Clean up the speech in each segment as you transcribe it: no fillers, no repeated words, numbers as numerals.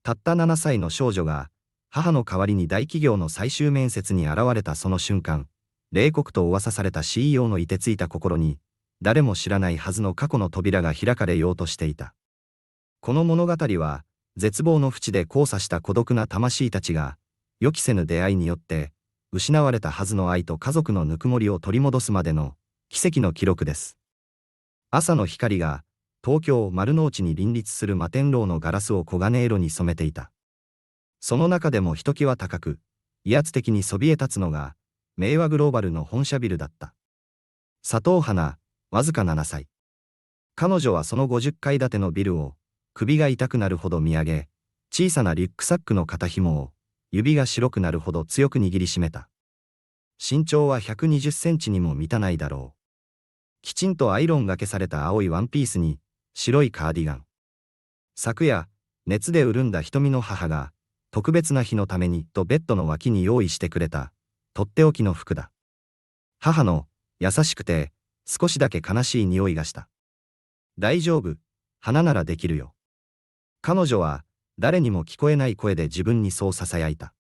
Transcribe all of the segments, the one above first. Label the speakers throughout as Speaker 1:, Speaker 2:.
Speaker 1: たった7歳の少女が、母の代わりに大企業の最終面接に現れたその瞬間、冷酷と噂された CEO の凍てついた心に、誰も知らないはずの過去の扉が開かれようとしていた。この物語は、絶望の淵で交差した孤独な魂たちが、予期せぬ出会いによって、失われたはずの愛と家族のぬくもりを取り戻すまでの奇跡の記録です。朝の光が、東京丸の内に林立する摩天楼のガラスを黄金色に染めていた。その中でもひときわ高く、威圧的にそびえ立つのが、明和グローバルの本社ビルだった。佐藤花、わずか7歳。彼女はその50階建てのビルを、首が痛くなるほど見上げ、小さなリュックサックの肩紐を、指が白くなるほど強く握りしめた。身長は120センチにも満たないだろう。きちんとアイロンがけされた青いワンピースに、白いカーディガン。昨夜、熱で潤んだ瞳の母が、特別な日のためにとベッドの脇に用意してくれた、とっておきの服だ。母の、優しくて、少しだけ悲しい匂いがした。大丈夫、花ならできるよ。彼女は、誰にも聞こえない声で自分にそう囁いた。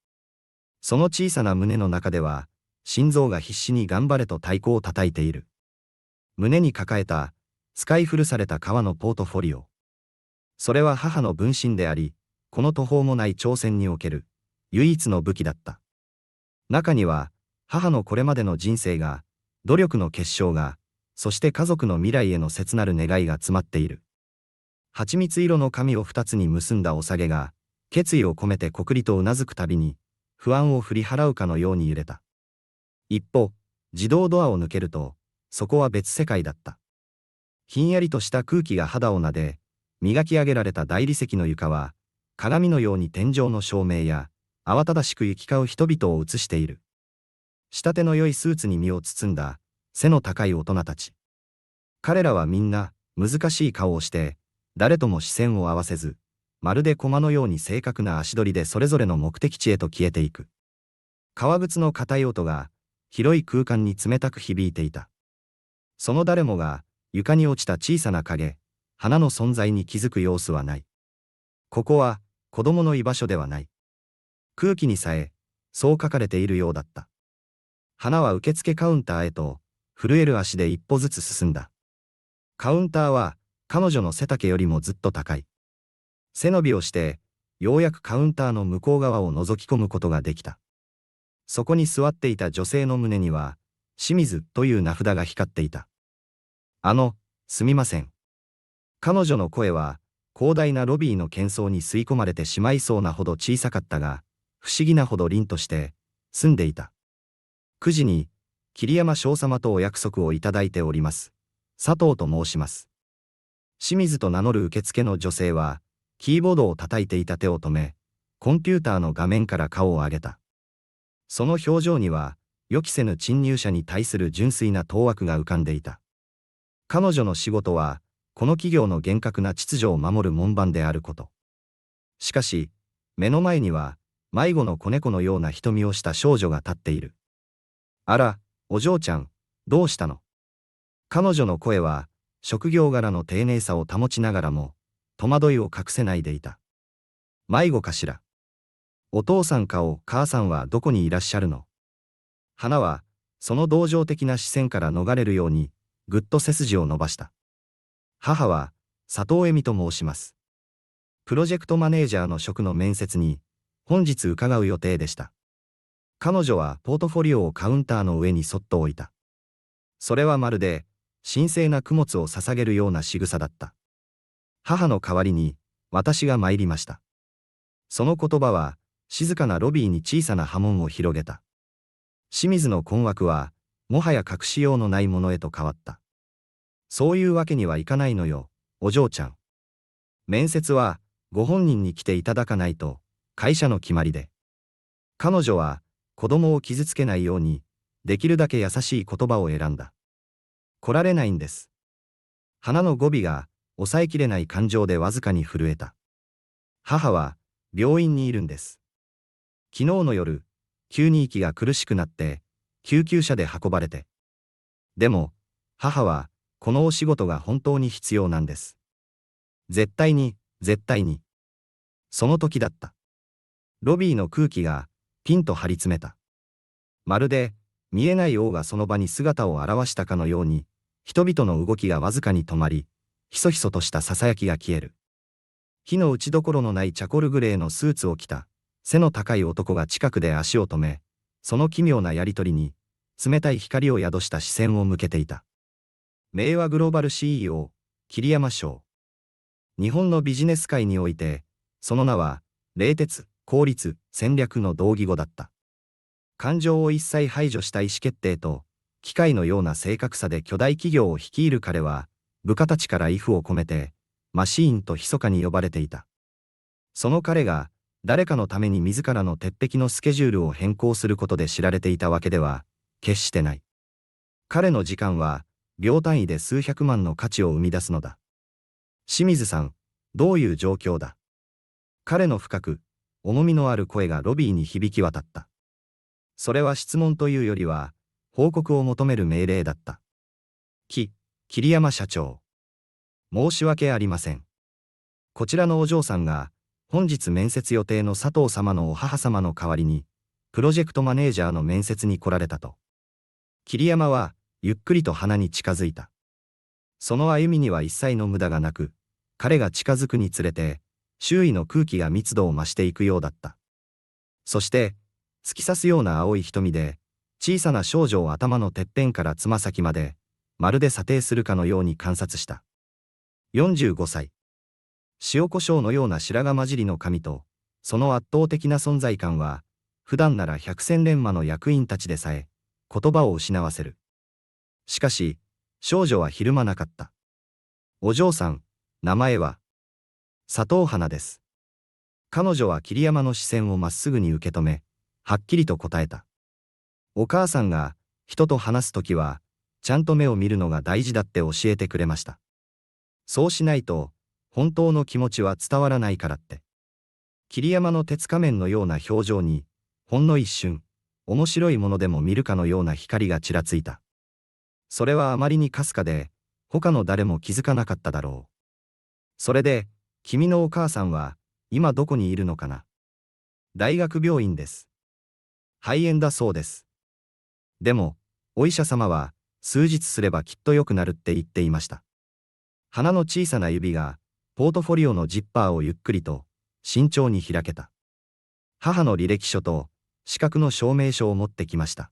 Speaker 1: その小さな胸の中では、心臓が必死に頑張れと太鼓を叩いている。胸に抱えた、使い古された革のポートフォリオ。それは母の分身であり、この途方もない挑戦における、唯一の武器だった。中には、母のこれまでの人生が、努力の結晶が、そして家族の未来への切なる願いが詰まっている。蜂蜜色の紙を2つに結んだおさげが、決意を込めてこくりとうなずくたびに、不安を振り払うかのように揺れた。一歩、自動ドアを抜けると、そこは別世界だった。ひんやりとした空気が肌をなで、磨き上げられた大理石の床は、鏡のように天井の照明や、慌ただしく行き交う人々を映している。仕立ての良いスーツに身を包んだ、背の高い大人たち。彼らはみんな、難しい顔をして、誰とも視線を合わせず、まるで駒のように正確な足取りでそれぞれの目的地へと消えていく。革靴の硬い音が、広い空間に冷たく響いていた。その誰もが、床に落ちた小さな影、花の存在に気づく様子はない。ここは、子供の居場所ではない。空気にさえ、そう書かれているようだった。花は受付カウンターへと、震える足で一歩ずつ進んだ。カウンターは、彼女の背丈よりもずっと高い。背伸びをして、ようやくカウンターの向こう側を覗き込むことができた。そこに座っていた女性の胸には、清水という名札が光っていた。すみません。彼女の声は、広大なロビーの喧騒に吸い込まれてしまいそうなほど小さかったが、不思議なほど凛として、澄んでいた。9時に、桐山翔様とお約束をいただいております。佐藤と申します。清水と名乗る受付の女性は、キーボードを叩いていた手を止め、コンピューターの画面から顔を上げた。その表情には、予期せぬ侵入者に対する純粋な当惑が浮かんでいた。彼女の仕事は、この企業の厳格な秩序を守る門番であること。しかし、目の前には、迷子の子猫のような瞳をした少女が立っている。あら、お嬢ちゃん、どうしたの？彼女の声は、職業柄の丁寧さを保ちながらも、戸惑いを隠せないでいた。迷子かしら。お父さんかお母さんはどこにいらっしゃるの？花は、その同情的な視線から逃れるように、ぐっと背筋を伸ばした。母は、佐藤恵美と申します。プロジェクトマネージャーの職の面接に、本日伺う予定でした。彼女はポートフォリオをカウンターの上にそっと置いた。それはまるで、神聖な供物を捧げるような仕草だった。母の代わりに、私が参りました。その言葉は、静かなロビーに小さな波紋を広げた。清水の困惑は、もはや隠しようのないものへと変わった。そういうわけにはいかないのよ、お嬢ちゃん。面接は、ご本人に来ていただかないと、会社の決まりで。彼女は、子供を傷つけないように、できるだけ優しい言葉を選んだ。来られないんです。花の語尾が、抑えきれない感情でわずかに震えた。母は、病院にいるんです。昨日の夜、急に息が苦しくなって、救急車で運ばれて。でも、母は、このお仕事が本当に必要なんです。絶対に、絶対に。その時だった。ロビーの空気がピンと張り詰めた。まるで見えない王がその場に姿を現したかのように、人々の動きがわずかに止まり、ひそひそとした囁きが消える。火の打ちどころのないチャコルグレーのスーツを着た背の高い男が近くで足を止め、その奇妙なやりとりに冷たい光を宿した視線を向けていた。明和グローバル CEO、桐山翔。日本のビジネス界において、その名は、冷徹、効率、戦略の同義語だった。感情を一切排除した意思決定と、機械のような正確さで巨大企業を率いる彼は、部下たちから畏怖を込めて、マシーンと密かに呼ばれていた。その彼が、誰かのために自らの鉄壁のスケジュールを変更することで知られていたわけでは、決してない。彼の時間は、秒単位で数百万の価値を生み出すのだ。清水さん、どういう状況だ？彼の深く、重みのある声がロビーに響き渡った。それは質問というよりは、報告を求める命令だった。桐山社長。申し訳ありません。こちらのお嬢さんが、本日面接予定の佐藤様のお母様の代わりに、プロジェクトマネージャーの面接に来られたと。桐山は、ゆっくりと鼻に近づいた。その歩みには一切の無駄がなく、彼が近づくにつれて、周囲の空気が密度を増していくようだった。そして、突き刺すような青い瞳で、小さな少女を頭のてっぺんからつま先まで、まるで査定するかのように観察した。45歳。塩胡椒のような白髪混じりの髪と、その圧倒的な存在感は、普段なら百戦錬磨の役員たちでさえ、言葉を失わせる。しかし、少女はひるまなかった。お嬢さん、名前は佐藤花です。彼女は桐山の視線をまっすぐに受け止め、はっきりと答えた。お母さんが人と話すときは、ちゃんと目を見るのが大事だって教えてくれました。そうしないと、本当の気持ちは伝わらないからって。桐山の鉄仮面のような表情に、ほんの一瞬、面白いものでも見るかのような光がちらついた。それはあまりにかすかで、他の誰も気づかなかっただろう。それで、君のお母さんは、今どこにいるのかな？大学病院です。肺炎だそうです。でも、お医者様は、数日すればきっと良くなるって言っていました。鼻の小さな指が、ポートフォリオのジッパーをゆっくりと、慎重に開けた。母の履歴書と、資格の証明書を持ってきました。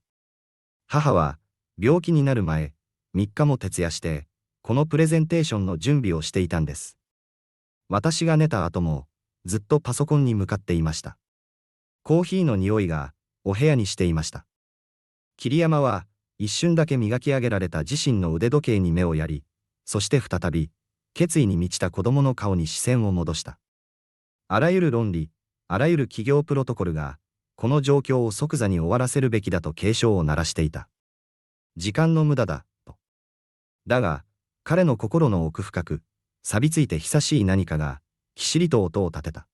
Speaker 1: 母は、病気になる前、3日も徹夜して、このプレゼンテーションの準備をしていたんです。私が寝た後も、ずっとパソコンに向かっていました。コーヒーの匂いが、お部屋にしていました。桐山は、一瞬だけ磨き上げられた自身の腕時計に目をやり、そして再び、決意に満ちた子供の顔に視線を戻した。あらゆる論理、あらゆる企業プロトコルが、この状況を即座に終わらせるべきだと警鐘を鳴らしていた。時間の無駄だ、と。だが、彼の心の奥深く、錆びついて久しい何かが、きしりと音を立てた。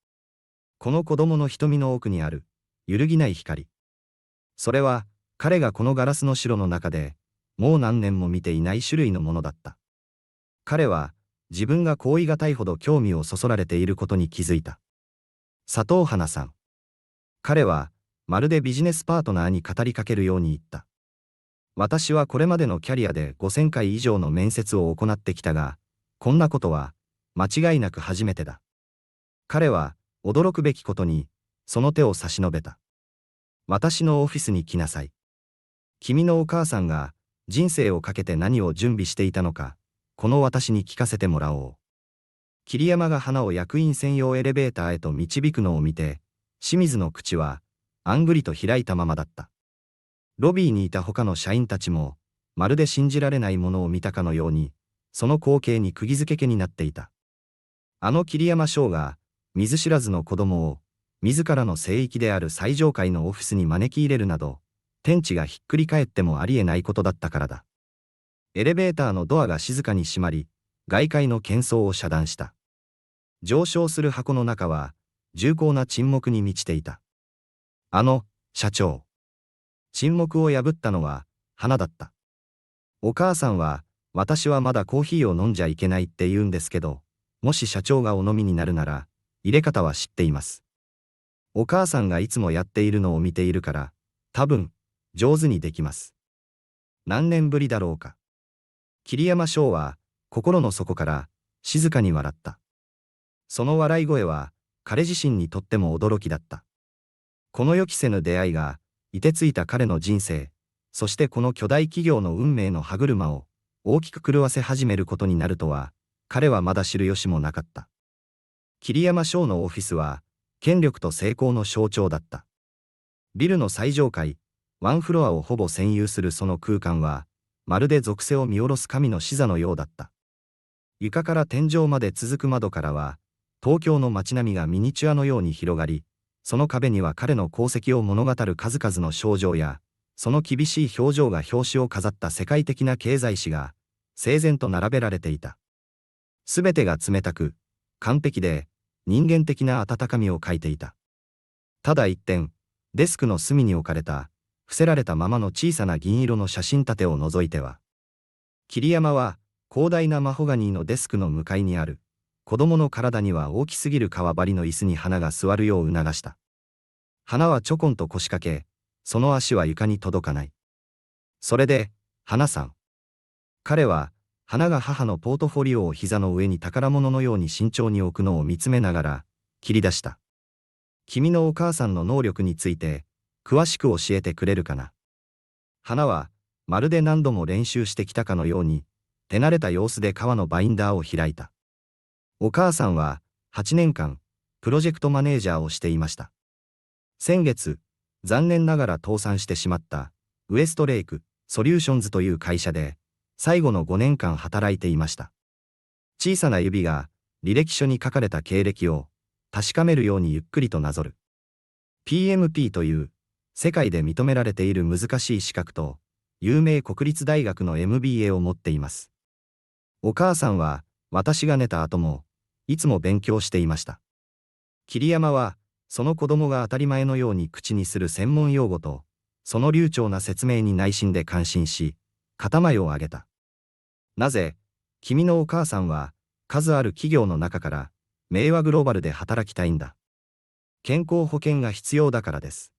Speaker 1: この子供の瞳の奥にある、揺るぎない光。それは、彼がこのガラスの城の中で、もう何年も見ていない種類のものだった。彼は、自分が好意がたいほど興味をそそられていることに気づいた。佐藤花さん。彼は、まるでビジネスパートナーに語りかけるように言った。私はこれまでのキャリアで5000回以上の面接を行ってきたが、こんなことは、間違いなく初めてだ。彼は、驚くべきことに、その手を差し伸べた。私のオフィスに来なさい。君のお母さんが、人生をかけて何を準備していたのか、この私に聞かせてもらおう。桐山が花を役員専用エレベーターへと導くのを見て、清水の口は、あんぐりと開いたままだった。ロビーにいた他の社員たちも、まるで信じられないものを見たかのように、その光景に釘付けになっていた。あの桐山翔が、見ず知らずの子供を、自らの聖域である最上階のオフィスに招き入れるなど、天地がひっくり返ってもありえないことだったからだ。エレベーターのドアが静かに閉まり、外界の喧騒を遮断した。上昇する箱の中は、重厚な沈黙に満ちていた。社長。沈黙を破ったのは、花だった。お母さんは、私はまだコーヒーを飲んじゃいけないって言うんですけど、もし社長がお飲みになるなら、入れ方は知っています。お母さんがいつもやっているのを見ているから、多分、上手にできます。何年ぶりだろうか。桐山翔は、心の底から、静かに笑った。その笑い声は、彼自身にとっても驚きだった。この予期せぬ出会いが、凍てついた彼の人生、そしてこの巨大企業の運命の歯車を、大きく狂わせ始めることになるとは、彼はまだ知る由もなかった。桐山翔のオフィスは、権力と成功の象徴だった。ビルの最上階、ワンフロアをほぼ占有するその空間は、まるで俗世を見下ろす神の視座のようだった。床から天井まで続く窓からは、東京の街並みがミニチュアのように広がり、その壁には彼の功績を物語る数々の賞状や、その厳しい表情が表紙を飾った世界的な経済誌が、整然と並べられていた。すべてが冷たく、完璧で、人間的な温かみを欠いていた。ただ一点、デスクの隅に置かれた、伏せられたままの小さな銀色の写真立てを除いては。桐山は、広大なマホガニーのデスクの向かいにある、子供の体には大きすぎる革張りの椅子に花が座るよう促した。花はちょこんと腰掛け、その足は床に届かない。それで、花さん。彼は、花が母のポートフォリオを膝の上に宝物のように慎重に置くのを見つめながら、切り出した。君のお母さんの能力について、詳しく教えてくれるかな。花は、まるで何度も練習してきたかのように、手慣れた様子で革のバインダーを開いた。お母さんは、8年間、プロジェクトマネージャーをしていました。先月、残念ながら倒産してしまった、ウエストレイク・ソリューションズという会社で、最後の5年間働いていました。小さな指が、履歴書に書かれた経歴を、確かめるようにゆっくりとなぞる。PMP という、世界で認められている難しい資格と、有名国立大学の MBA を持っています。お母さんは、私が寝た後も、いつも勉強していました。桐山は、その子供が当たり前のように口にする専門用語と、その流暢な説明に内心で感心し、肩前を上げた。なぜ、君のお母さんは、数ある企業の中から、明和グローバルで働きたいんだ。健康保険が必要だからです。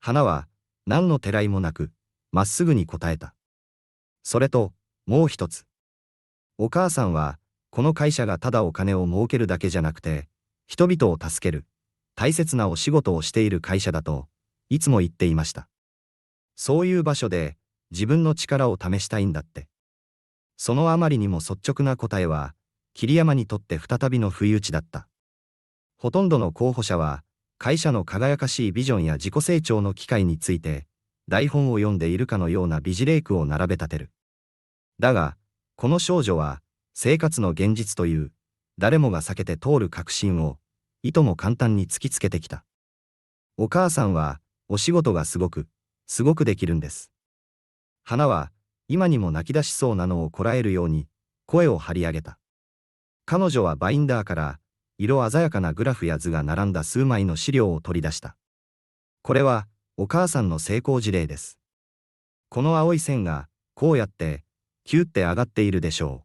Speaker 1: 花は、何のてらいもなく、まっすぐに答えた。それと、もう一つ。お母さんは、この会社がただお金を儲けるだけじゃなくて、人々を助ける、大切なお仕事をしている会社だと、いつも言っていました。そういう場所で、自分の力を試したいんだって。そのあまりにも率直な答えは、桐山にとって再びの不意打ちだった。ほとんどの候補者は、会社の輝かしいビジョンや自己成長の機会について、台本を読んでいるかのような美辞麗句を並べ立てる。だが、この少女は、生活の現実という、誰もが避けて通る確信を、いとも簡単に突きつけてきた。お母さんは、お仕事がすごくできるんです。花は、今にも泣き出しそうなのをこらえるように、声を張り上げた。彼女はバインダーから、色鮮やかなグラフや図が並んだ数枚の資料を取り出した。これは、お母さんの成功事例です。この青い線が、こうやって、キューって上がっているでしょ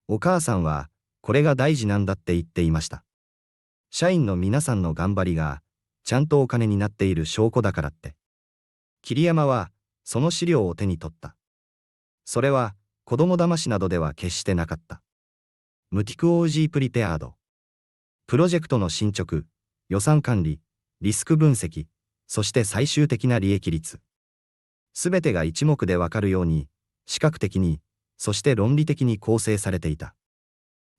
Speaker 1: う。お母さんは、これが大事なんだって言っていました。社員の皆さんの頑張りが、ちゃんとお金になっている証拠だからって。桐山は、その資料を手に取った。それは、子供騙しなどでは決してなかった。ムティクオージープリペアード。プロジェクトの進捗、予算管理、リスク分析、そして最終的な利益率。すべてが一目でわかるように、視覚的に、そして論理的に構成されていた。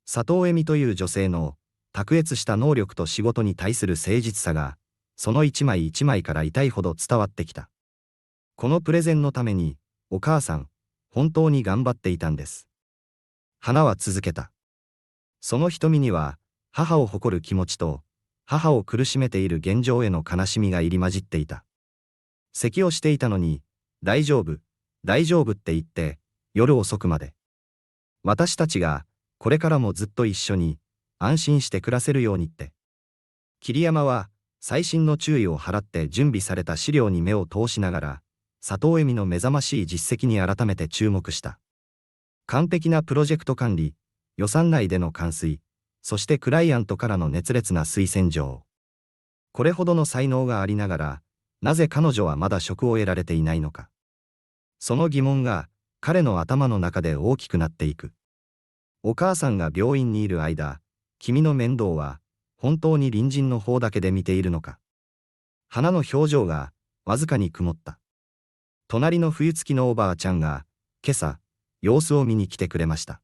Speaker 1: 佐藤恵美という女性の、卓越した能力と仕事に対する誠実さが、その一枚一枚から痛いほど伝わってきた。このプレゼンのために、お母さん、本当に頑張っていたんです。花は続けた。その瞳には、母を誇る気持ちと、母を苦しめている現状への悲しみが入り混じっていた。咳をしていたのに、大丈夫、大丈夫って言って、夜遅くまで。私たちが、これからもずっと一緒に、安心して暮らせるようにって。桐山は、細心の注意を払って準備された資料に目を通しながら、佐藤恵美の目覚ましい実績に改めて注目した。完璧なプロジェクト管理、予算内での完遂、そしてクライアントからの熱烈な推薦状。これほどの才能がありながら、なぜ彼女はまだ職を得られていないのか。その疑問が彼の頭の中で大きくなっていく。お母さんが病院にいる間、君の面倒は本当に隣人の方だけで見ているのか。花の表情がわずかに曇った。隣の冬月のおばあちゃんが今朝様子を見に来てくれました。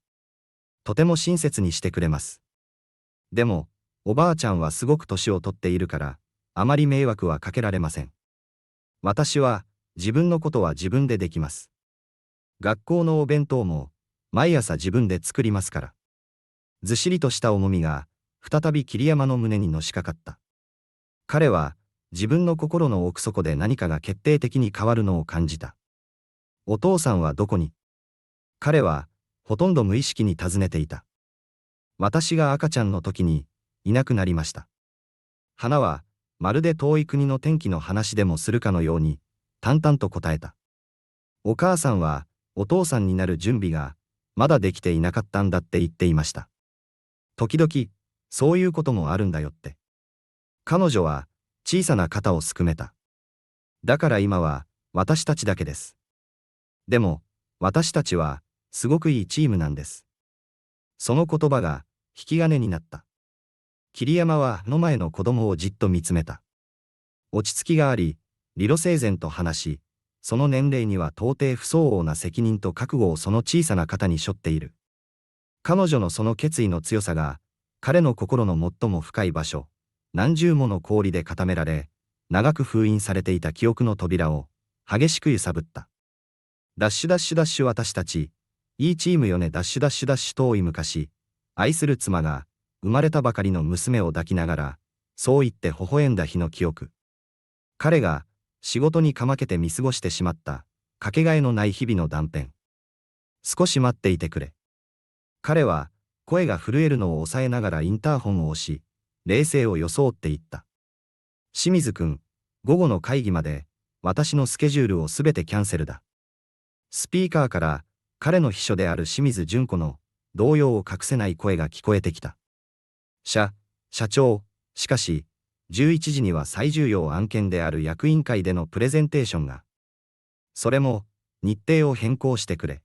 Speaker 1: とても親切にしてくれます。でもおばあちゃんはすごく年を取っているからあまり迷惑はかけられません。私は自分のことは自分でできます。学校のお弁当も毎朝自分で作りますから。ずしりとした重みが再び桐山の胸にのしかかった。彼は自分の心の奥底で何かが決定的に変わるのを感じた。お父さんはどこに？彼はほとんど無意識に尋ねていた。私が赤ちゃんの時にいなくなりました。花はまるで遠い国の天気の話でもするかのように淡々と答えた。お母さんはお父さんになる準備がまだできていなかったんだって言っていました。時々そういうこともあるんだよって。彼女は小さな肩をすくめた。だから今は私たちだけです。でも私たちはすごくいいチームなんです。その言葉が引き金になった。桐山はの前の子供をじっと見つめた。落ち着きがあり、理路整然と話し、その年齢には到底不相応な責任と覚悟をその小さな肩に背負っている。彼女のその決意の強さが、彼の心の最も深い場所、何重もの氷で固められ、長く封印されていた記憶の扉を激しく揺さぶった。ダッシュダッシュダッシュ私たち、いいチームよねダッシュダッシュダッシュ遠い昔、愛する妻が生まれたばかりの娘を抱きながら、そう言って微笑んだ日の記憶。彼が仕事にかまけて見過ごしてしまったかけがえのない日々の断片。少し待っていてくれ。彼は声が震えるのを抑えながらインターホンを押し、冷静を装って言った。清水くん、午後の会議まで私のスケジュールをすべてキャンセルだ。スピーカーから彼の秘書である清水純子の動揺を隠せない声が聞こえてきた。社長、しかし、11時には最重要案件である役員会でのプレゼンテーションが。それも、日程を変更してくれ。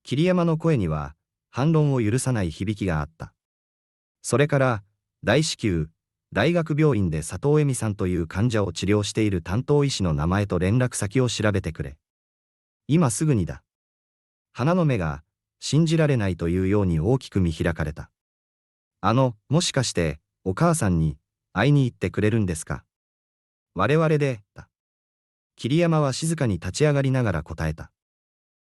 Speaker 1: 桐山の声には、反論を許さない響きがあった。それから、大至急、大学病院で佐藤恵美さんという患者を治療している担当医師の名前と連絡先を調べてくれ。今すぐにだ。花の目が、信じられないというように大きく見開かれた。もしかして、お母さんに、会いに行ってくれるんですか？我々で、だ。桐山は静かに立ち上がりながら答えた。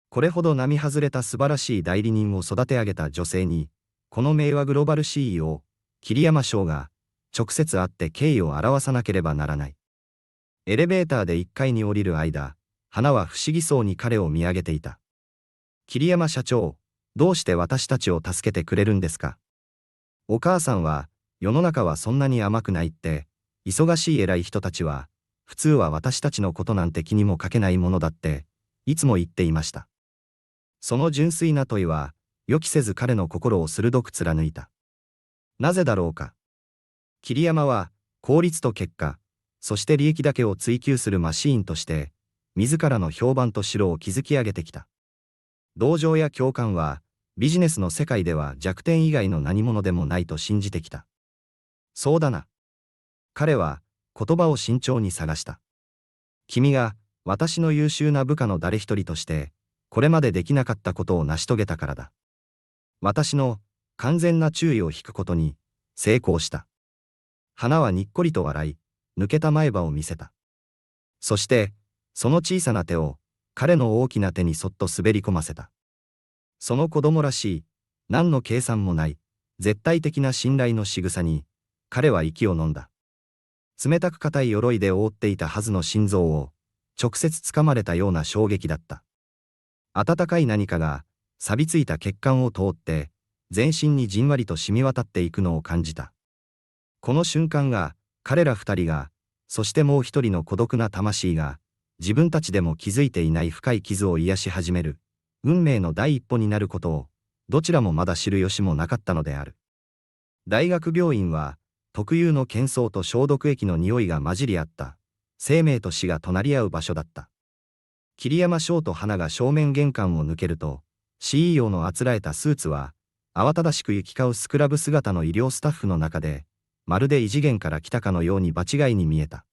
Speaker 1: これほど並外れた素晴らしい代理人を育て上げた女性に、この名和グローバル CEO、桐山翔が、直接会って敬意を表さなければならない。エレベーターで1階に降りる間、花は不思議そうに彼を見上げていた。桐山社長、どうして私たちを助けてくれるんですか？お母さんは、世の中はそんなに甘くないって、忙しい偉い人たちは、普通は私たちのことなんて気にもかけないものだって、いつも言っていました。その純粋な問いは、予期せず彼の心を鋭く貫いた。なぜだろうか。桐山は、効率と結果、そして利益だけを追求するマシーンとして、自らの評判と城を築き上げてきた。同情や共感は、ビジネスの世界では弱点以外の何者でもないと信じてきた。そうだな。彼は言葉を慎重に探した。君が私の優秀な部下の誰一人としてこれまでできなかったことを成し遂げたからだ。私の完全な注意を引くことに成功した。花はにっこりと笑い、抜けた前歯を見せた。そしてその小さな手を彼の大きな手にそっと滑り込ませた。その子供らしい、何の計算もない絶対的な信頼の仕草に彼は息を飲んだ。冷たく硬い鎧で覆っていたはずの心臓を直接掴まれたような衝撃だった。温かい何かが錆びついた血管を通って全身にじんわりと染み渡っていくのを感じた。この瞬間が彼ら二人が、そしてもう一人の孤独な魂が自分たちでも気づいていない深い傷を癒し始める運命の第一歩になることをどちらもまだ知る由もなかったのである。大学病院は、特有の喧騒と消毒液の匂いが混じり合った、生命と死が隣り合う場所だった。桐山翔と花が正面玄関を抜けると、CEO のあつらえたスーツは、慌ただしく行き交うスクラブ姿の医療スタッフの中で、まるで異次元から来たかのように場違いに見えた。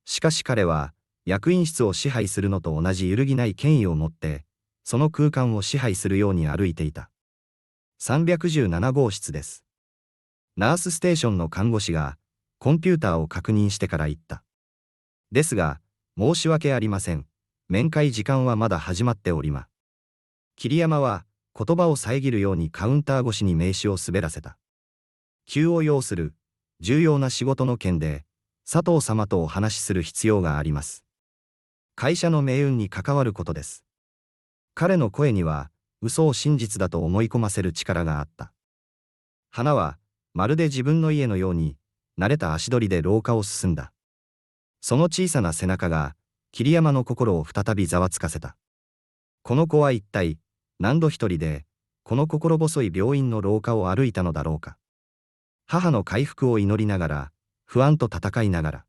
Speaker 1: しかし彼は、役員室を支配するのと同じ揺るぎない権威を持って、その空間を支配するように歩いていた。317号室です。ナースステーションの看護師が、コンピューターを確認してから言った。ですが、申し訳ありません。面会時間はまだ始まっておりま。桐山は、言葉を遮るようにカウンター越しに名刺を滑らせた。急を要する、重要な仕事の件で、佐藤様とお話しする必要があります。会社の命運に関わることです。彼の声には、嘘を真実だと思い込ませる力があった。花は、まるで自分の家のように、慣れた足取りで廊下を進んだ。その小さな背中が、桐山の心を再びざわつかせた。この子は一体、何度一人で、この心細い病院の廊下を歩いたのだろうか。母の回復を祈りながら、不安と戦いながら。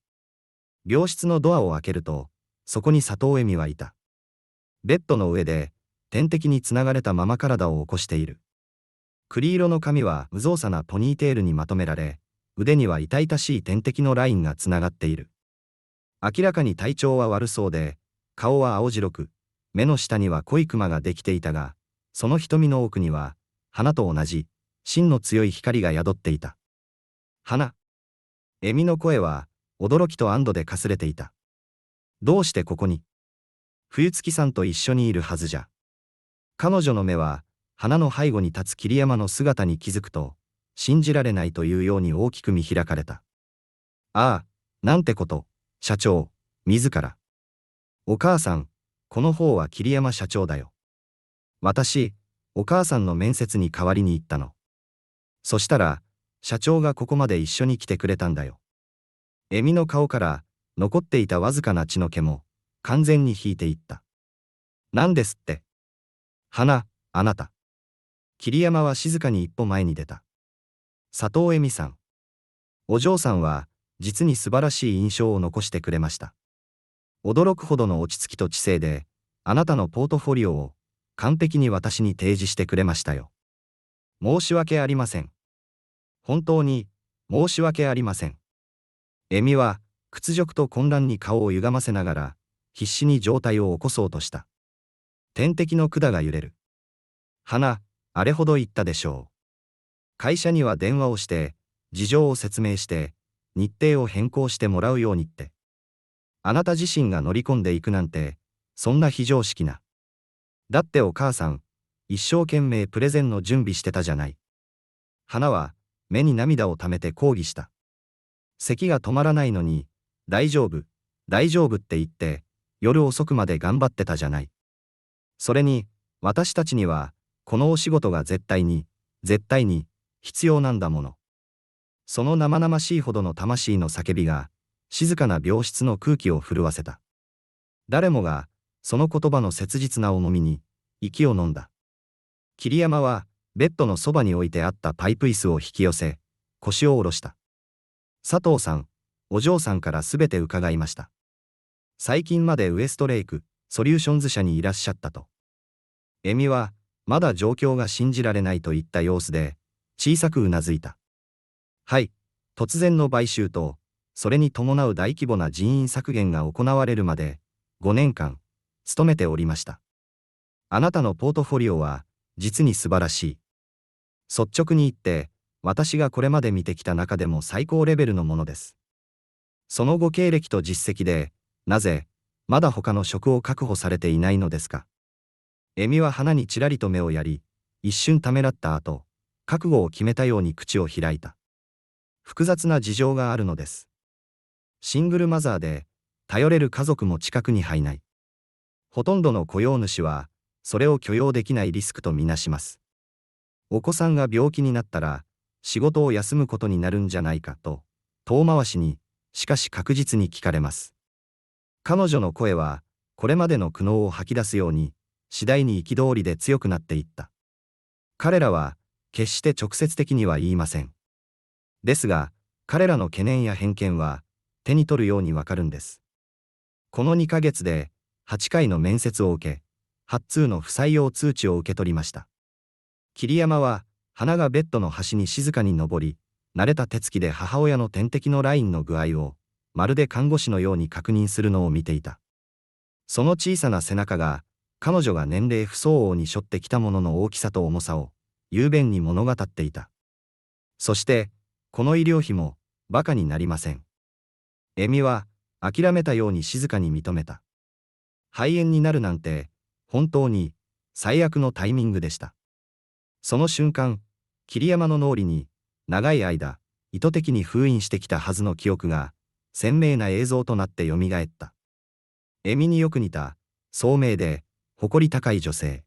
Speaker 1: 病室のドアを開けると、そこに佐藤恵美はいた。ベッドの上で、点滴につながれたまま体を起こしている。栗色の髪は無造作なポニーテールにまとめられ、腕には痛々しい点滴のラインがつながっている。明らかに体調は悪そうで、顔は青白く、目の下には濃いクマができていたが、その瞳の奥には、花と同じ、芯の強い光が宿っていた。花。恵美の声は、驚きと安堵でかすれていた。どうしてここに？冬月さんと一緒にいるはずじゃ。彼女の目は、花の背後に立つ桐山の姿に気づくと、信じられないというように大きく見開かれた。ああ、なんてこと、社長、自ら。お母さん、この方は桐山社長だよ。私、お母さんの面接に代わりに行ったの。そしたら、社長がここまで一緒に来てくれたんだよ。恵美の顔から、残っていたわずかな血の気も、完全に引いていった。なんですって。花、あなた。桐山は静かに一歩前に出た。佐藤恵美さん。お嬢さんは、実に素晴らしい印象を残してくれました。驚くほどの落ち着きと知性で、あなたのポートフォリオを、完璧に私に提示してくれましたよ。申し訳ありません。本当に、申し訳ありません。恵美は、屈辱と混乱に顔を歪ませながら、必死に状態を起こそうとした。点滴の管が揺れる。花、あれほど言ったでしょう。会社には電話をして、事情を説明して、日程を変更してもらうようにって。あなた自身が乗り込んでいくなんて、そんな非常識な。だってお母さん、一生懸命プレゼンの準備してたじゃない。花は、目に涙をためて抗議した。咳が止まらないのに、大丈夫、大丈夫って言って、夜遅くまで頑張ってたじゃない。それに、私たちには、このお仕事が絶対に、絶対に、必要なんだもの。その生々しいほどの魂の叫びが、静かな病室の空気を震わせた。誰もが、その言葉の切実な重みに、息を飲んだ。桐山は、ベッドのそばに置いてあったパイプ椅子を引き寄せ、腰を下ろした。佐藤さん、お嬢さんからすべて伺いました。最近までウエストレイク、ソリューションズ社にいらっしゃったと。恵美は、まだ状況が信じられないといった様子で、小さくうなずいた。はい、突然の買収と、それに伴う大規模な人員削減が行われるまで、5年間、勤めておりました。あなたのポートフォリオは、実に素晴らしい。率直に言って、私がこれまで見てきた中でも最高レベルのものです。そのご経歴と実績で、なぜ、まだ他の職を確保されていないのですか。恵美は花にちらりと目をやり、一瞬ためらった後、覚悟を決めたように口を開いた。複雑な事情があるのです。シングルマザーで、頼れる家族も近くに入ない。ほとんどの雇用主は、それを許容できないリスクとみなします。お子さんが病気になったら、仕事を休むことになるんじゃないかと、遠回しに、しかし確実に聞かれます。彼女の声は、これまでの苦悩を吐き出すように、次第に憤りで強くなっていった。彼らは、決して直接的には言いません。ですが、彼らの懸念や偏見は手に取るようにわかるんです。この2ヶ月で8回の面接を受け、8通の不採用通知を受け取りました。桐山は、花がベッドの端に静かに登り、慣れた手つきで母親の点滴のラインの具合を、まるで看護師のように確認するのを見ていた。その小さな背中が、彼女が年齢不相応に背負ってきたものの大きさと重さを、雄弁に物語っていた。そして、この医療費も、馬鹿になりません。恵美は、諦めたように静かに認めた。肺炎になるなんて、本当に、最悪のタイミングでした。その瞬間、桐山の脳裏に、長い間、意図的に封印してきたはずの記憶が、鮮明な映像となって蘇った。恵美によく似た、聡明で、誇り高い女性。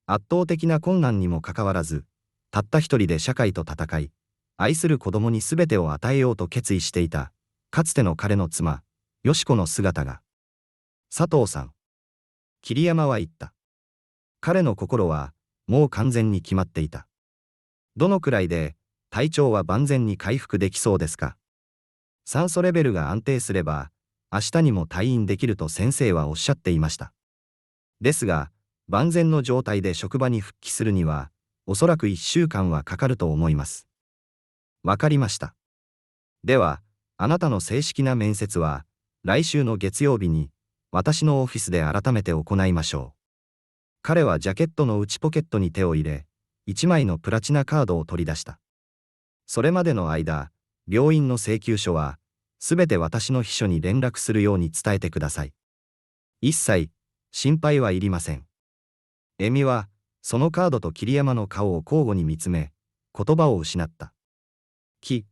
Speaker 1: 圧倒的な困難にもかかわらず、たった一人で社会と戦い、愛する子供に全てを与えようと決意していた、かつての彼の妻、よし子の姿が。佐藤さん。桐山は言った。彼の心は、もう完全に決まっていた。どのくらいで、体調は万全に回復できそうですか？酸素レベルが安定すれば、明日にも退院できると先生はおっしゃっていました。ですが、万全の状態で職場に復帰するには、おそらく1週間はかかると思います。わかりました。では、あなたの正式な面接は、来週の月曜日に、私のオフィスで改めて行いましょう。彼はジャケットの内ポケットに手を入れ、1枚のプラチナカードを取り出した。それまでの間、病院の請求書は、すべて私の秘書に連絡するように伝えてください。一切、心配はいりません。恵美は、そのカードと桐山の顔を交互に見つめ、言葉を失った。桐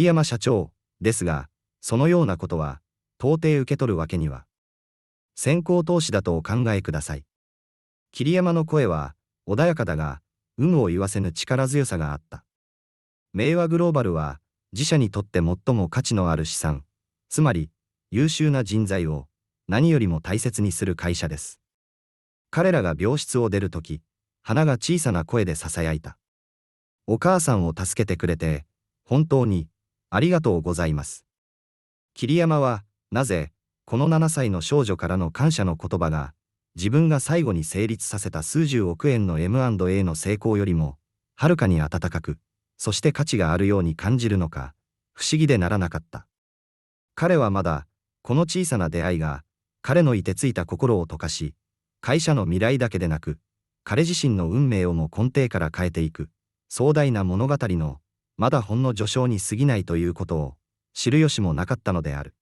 Speaker 1: 山社長、ですが、そのようなことは、到底受け取るわけには。先行投資だとお考えください。桐山の声は、穏やかだが、有無を言わせぬ力強さがあった。明和グローバルは、自社にとって最も価値のある資産、つまり、優秀な人材を、何よりも大切にする会社です。彼らが病室を出るとき、花が小さな声で囁いた。お母さんを助けてくれて、本当に、ありがとうございます。桐山は、なぜ、この7歳の少女からの感謝の言葉が、自分が最後に成立させた数十億円の M&A の成功よりも、はるかに温かく、そして価値があるように感じるのか、不思議でならなかった。彼はまだ、この小さな出会いが、彼の凍てついた心を溶かし、会社の未来だけでなく、彼自身の運命をも根底から変えていく、壮大な物語の、まだほんの序章に過ぎないということを、知る由もなかったのである。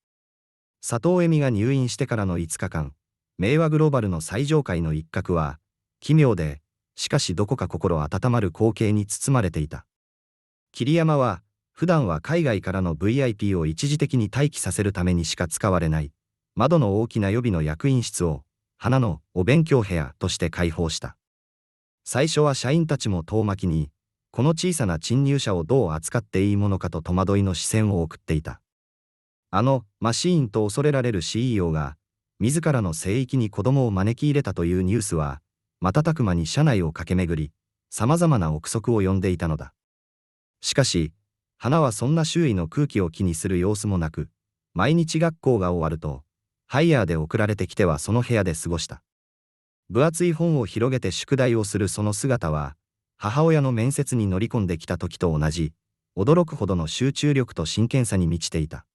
Speaker 1: 佐藤恵美が入院してからの5日間、明和グローバルの最上階の一角は、奇妙で、しかしどこか心温まる光景に包まれていた。桐山は、普段は海外からの VIP を一時的に待機させるためにしか使われない、窓の大きな予備の役員室を、花のお勉強部屋として開放した。最初は社員たちも遠巻きに、この小さな侵入者をどう扱っていいものかと戸惑いの視線を送っていた。マシーンと恐れられる CEO が、自らの聖域に子供を招き入れたというニュースは、瞬く間に社内を駆け巡り、様々な憶測を呼んでいたのだ。しかし、花はそんな周囲の空気を気にする様子もなく、毎日学校が終わると、ハイヤーで送られてきてはその部屋で過ごした。分厚い本を広げて宿題をするその姿は、母親の面接に乗り込んできた時と同じ、驚くほどの集中力と真剣さに満ちていた。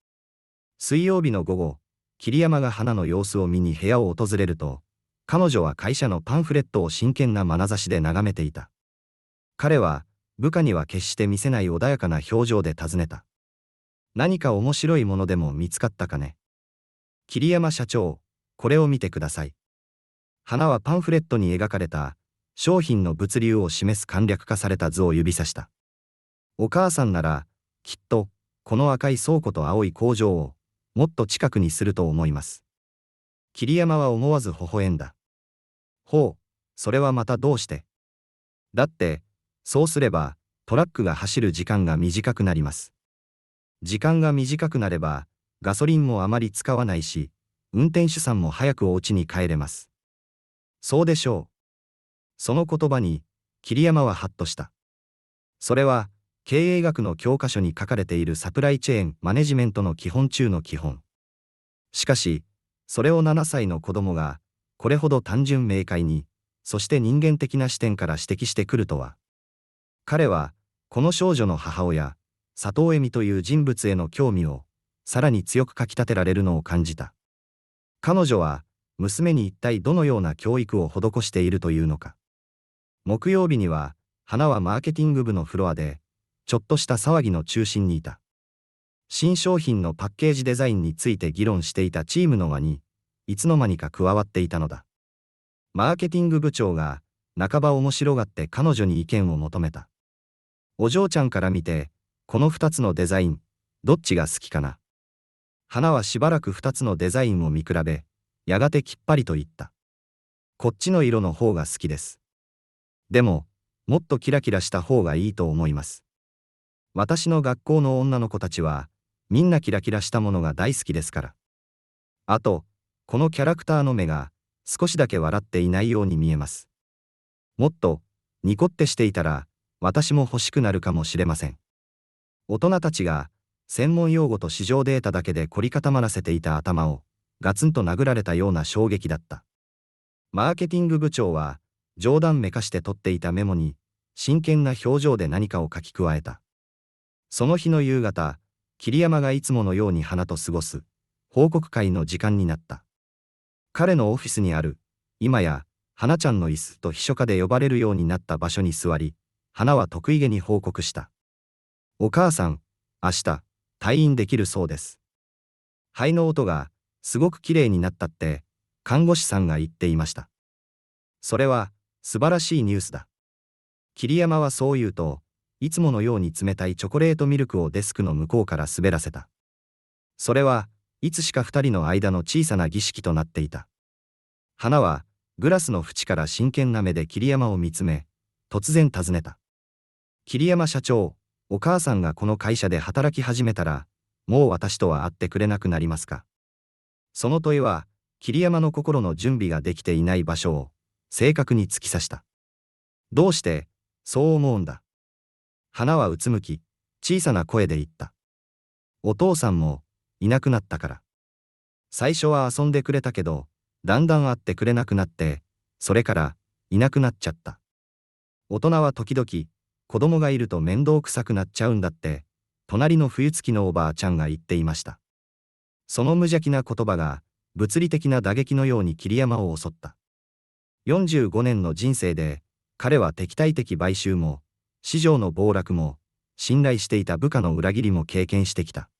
Speaker 1: 水曜日の午後、桐山が花の様子を見に部屋を訪れると、彼女は会社のパンフレットを真剣な眼差しで眺めていた。彼は、部下には決して見せない穏やかな表情で尋ねた。何か面白いものでも見つかったかね？桐山社長、これを見てください。花はパンフレットに描かれた、商品の物流を示す簡略化された図を指さした。お母さんなら、きっと、この赤い倉庫と青い工場を、もっと近くにすると思います。桐山は思わず微笑んだ。ほう、それはまたどうして？だって、そうすれば、トラックが走る時間が短くなります。時間が短くなれば、ガソリンもあまり使わないし、運転手さんも早くお家に帰れます。そうでしょう。その言葉に、桐山はハッとした。それは、経営学の教科書に書かれているサプライチェーンマネジメントの基本中の基本。しかし、それを7歳の子供が、これほど単純明快に、そして人間的な視点から指摘してくるとは。彼は、この少女の母親、佐藤恵美という人物への興味を、さらに強くかき立てられるのを感じた。彼女は、娘に一体どのような教育を施しているというのか。木曜日には、花はマーケティング部のフロアで、ちょっとした騒ぎの中心にいた。新商品のパッケージデザインについて議論していたチームの輪に、いつの間にか加わっていたのだ。マーケティング部長が、半ば面白がって彼女に意見を求めた。お嬢ちゃんから見て、この2つのデザイン、どっちが好きかな。花はしばらく2つのデザインを見比べ、やがてきっぱりと言った。こっちの色の方が好きです。でも、もっとキラキラした方がいいと思います。私の学校の女の子たちは、みんなキラキラしたものが大好きですから。あと、このキャラクターの目が、少しだけ笑っていないように見えます。もっと、ニコってしていたら、私も欲しくなるかもしれません。大人たちが、専門用語と市場データだけで凝り固まらせていた頭を、ガツンと殴られたような衝撃だった。マーケティング部長は、冗談めかして取っていたメモに、真剣な表情で何かを書き加えた。その日の夕方、桐山がいつものように花と過ごす、報告会の時間になった。彼のオフィスにある、今や、花ちゃんの椅子と秘書家で呼ばれるようになった場所に座り、花は得意げに報告した。お母さん、明日、退院できるそうです。肺の音が、すごくきれいになったって、看護師さんが言っていました。それは、素晴らしいニュースだ。桐山はそう言うと、いつものように冷たいチョコレートミルクをデスクの向こうから滑らせた。それはいつしか二人の間の小さな儀式となっていた。花は、グラスの縁から真剣な目で桐山を見つめ、突然尋ねた。桐山社長、お母さんがこの会社で働き始めたら、もう私とは会ってくれなくなりますか。その問いは、桐山の心の準備ができていない場所を、正確に突き刺した。どうして、そう思うんだ。花はうつむき、小さな声で言った。お父さんも、いなくなったから。最初は遊んでくれたけど、だんだん会ってくれなくなって、それから、いなくなっちゃった。大人は時々、子供がいると面倒くさくなっちゃうんだって、隣の冬月のおばあちゃんが言っていました。その無邪気な言葉が、物理的な打撃のように桐山を襲った。45年の人生で、彼は敵対的買収も、市場の暴落も、信頼していた部下の裏切りも経験してきた。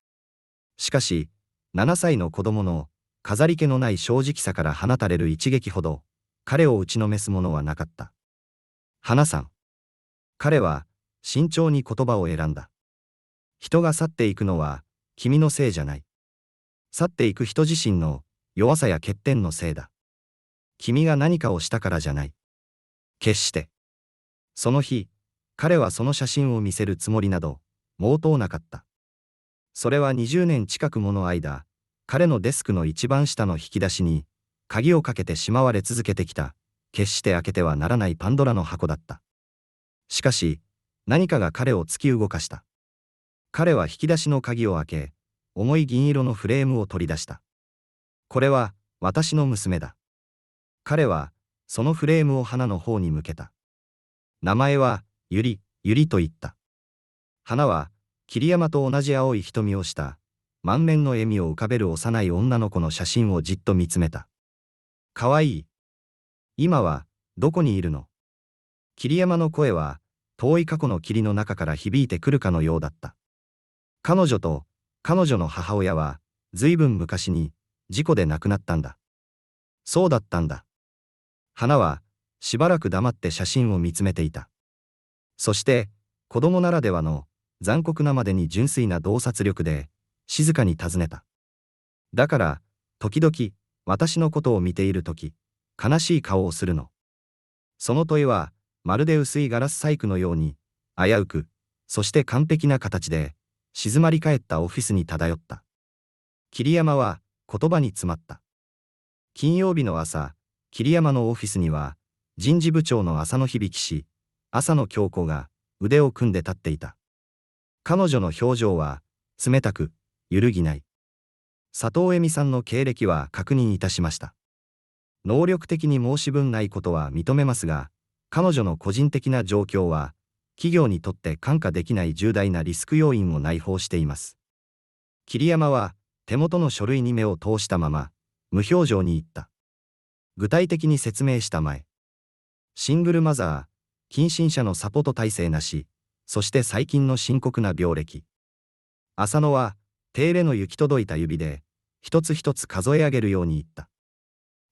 Speaker 1: しかし、7歳の子供の、飾り気のない正直さから放たれる一撃ほど、彼を打ちのめすものはなかった。花さん。彼は、慎重に言葉を選んだ。人が去っていくのは、君のせいじゃない。去っていく人自身の、弱さや欠点のせいだ。君が何かをしたからじゃない。決して。その日、彼はその写真を見せるつもりなど、毛頭なかった。それは20年近くもの間、彼のデスクの一番下の引き出しに、鍵をかけてしまわれ続けてきた、決して開けてはならないパンドラの箱だった。しかし、何かが彼を突き動かした。彼は引き出しの鍵を開け、重い銀色のフレームを取り出した。これは、私の娘だ。彼は、そのフレームを花の方に向けた。名前は、ゆりと言った。花は、桐山と同じ青い瞳をした、満面の笑みを浮かべる幼い女の子の写真をじっと見つめた。かわいい。今は、どこにいるの？桐山の声は、遠い過去の霧の中から響いてくるかのようだった。彼女と、彼女の母親は、ずいぶん昔に、事故で亡くなったんだ。そうだったんだ。花は、しばらく黙って写真を見つめていた。そして、子供ならではの、残酷なまでに純粋な洞察力で、静かに尋ねた。だから、時々、私のことを見ているとき、悲しい顔をするの。その問いは、まるで薄いガラス細工のように、危うく、そして完璧な形で、静まり返ったオフィスに漂った。桐山は、言葉に詰まった。金曜日の朝、桐山のオフィスには、人事部長の浅野響氏、浅野京子が、腕を組んで立っていた。彼女の表情は、冷たく、揺るぎない。佐藤恵美さんの経歴は確認いたしました。能力的に申し分ないことは認めますが、彼女の個人的な状況は、企業にとって看過できない重大なリスク要因を内包しています。桐山は、手元の書類に目を通したまま、無表情に言った。具体的に説明したまえ。シングルマザー、近親者のサポート体制なし、そして最近の深刻な病歴。浅野は、手入れの行き届いた指で、一つ一つ数え上げるように言った。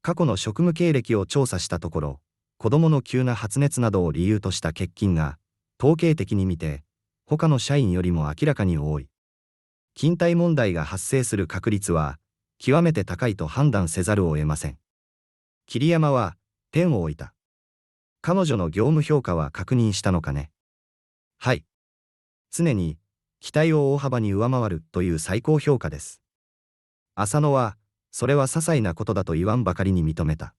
Speaker 1: 過去の職務経歴を調査したところ、子供の急な発熱などを理由とした欠勤が、統計的に見て、他の社員よりも明らかに多い。勤怠問題が発生する確率は、極めて高いと判断せざるを得ません。桐山は、ペンを置いた。彼女の業務評価は確認したのかね。はい。常に、期待を大幅に上回るという最高評価です。浅野は、それは些細なことだと言わんばかりに認めた。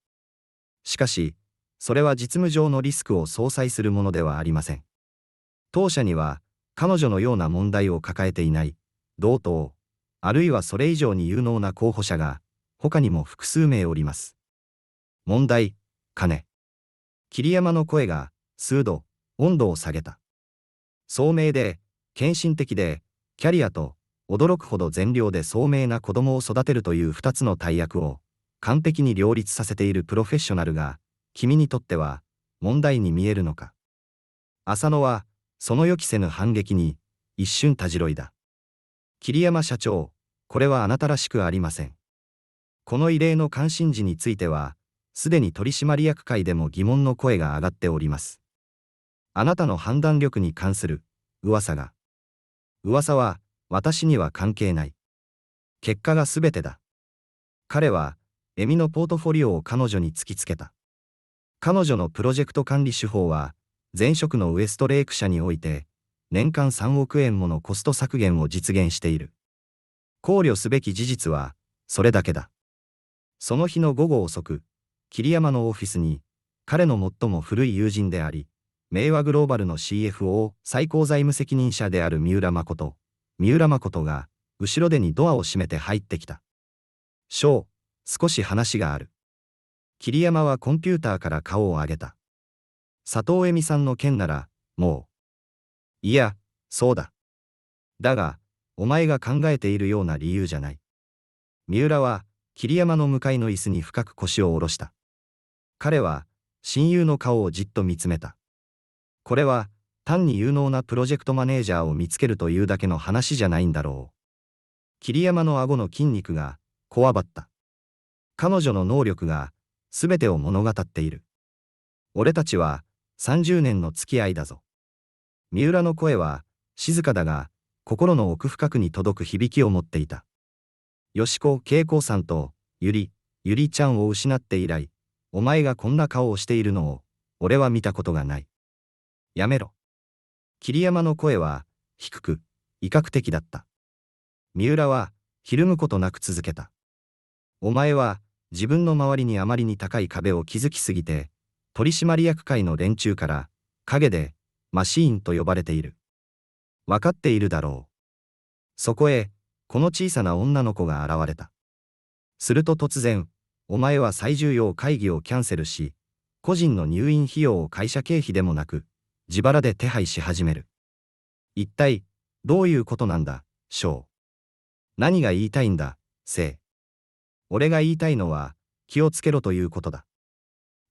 Speaker 1: しかし、それは実務上のリスクを相殺するものではありません。当社には、彼女のような問題を抱えていない、同等、あるいはそれ以上に有能な候補者が、他にも複数名おります。問題、金。桐山の声が、数度、温度を下げた。聡明で、献身的で、キャリアと、驚くほど善良で聡明な子供を育てるという二つの大役を、完璧に両立させているプロフェッショナルが、君にとっては、問題に見えるのか。浅野は、その予期せぬ反撃に、一瞬たじろいだ。桐山社長、これはあなたらしくありません。この異例の関心事については、すでに取締役会でも疑問の声が上がっております。あなたの判断力に関する、噂が。噂は、私には関係ない。結果がすべてだ。彼は、恵美のポートフォリオを彼女に突きつけた。彼女のプロジェクト管理手法は、前職のウエストレイク社において、年間3億円ものコスト削減を実現している。考慮すべき事実は、それだけだ。その日の午後遅く、桐山のオフィスに、彼の最も古い友人であり、明和グローバルの CFO 最高財務責任者である三浦誠が、後ろ手にドアを閉めて入ってきた。少し話がある。桐山はコンピューターから顔を上げた。佐藤恵美さんの件なら、もう。いや、そうだ。だが、お前が考えているような理由じゃない。三浦は、桐山の向かいの椅子に深く腰を下ろした。彼は、親友の顔をじっと見つめた。これは、単に有能なプロジェクトマネージャーを見つけるというだけの話じゃないんだろう。桐山の顎の筋肉が、こわばった。彼女の能力が、すべてを物語っている。俺たちは、30年の付き合いだぞ。三浦の声は、静かだが、心の奥深くに届く響きを持っていた。吉子恵子さんと、ゆりちゃんを失って以来、お前がこんな顔をしているのを、俺は見たことがない。やめろ。桐山の声は、低く、威嚇的だった。三浦は、ひるむことなく続けた。お前は、自分の周りにあまりに高い壁を築きすぎて、取締役会の連中から、陰で、マシーンと呼ばれている。わかっているだろう。そこへ、この小さな女の子が現れた。すると突然、お前は最重要会議をキャンセルし、個人の入院費用を会社経費でもなく、自腹で手配し始める。一体、どういうことなんだ、翔。何が言いたいんだ、生。俺が言いたいのは、気をつけろということだ。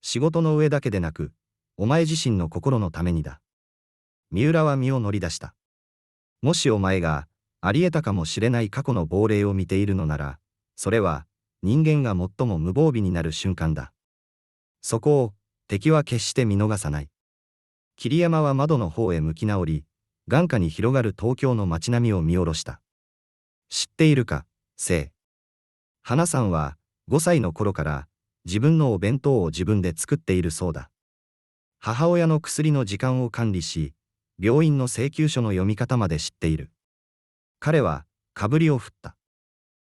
Speaker 1: 仕事の上だけでなく、お前自身の心のためにだ。三浦は身を乗り出した。もしお前が、あり得たかもしれない過去の亡霊を見ているのなら、それは、人間が最も無防備になる瞬間だ。そこを、敵は決して見逃さない。桐山は窓の方へ向き直り、眼下に広がる東京の街並みを見下ろした。知っているか、生。花さんは、5歳の頃から、自分のお弁当を自分で作っているそうだ。母親の薬の時間を管理し、病院の請求書の読み方まで知っている。彼は、かぶりを振った。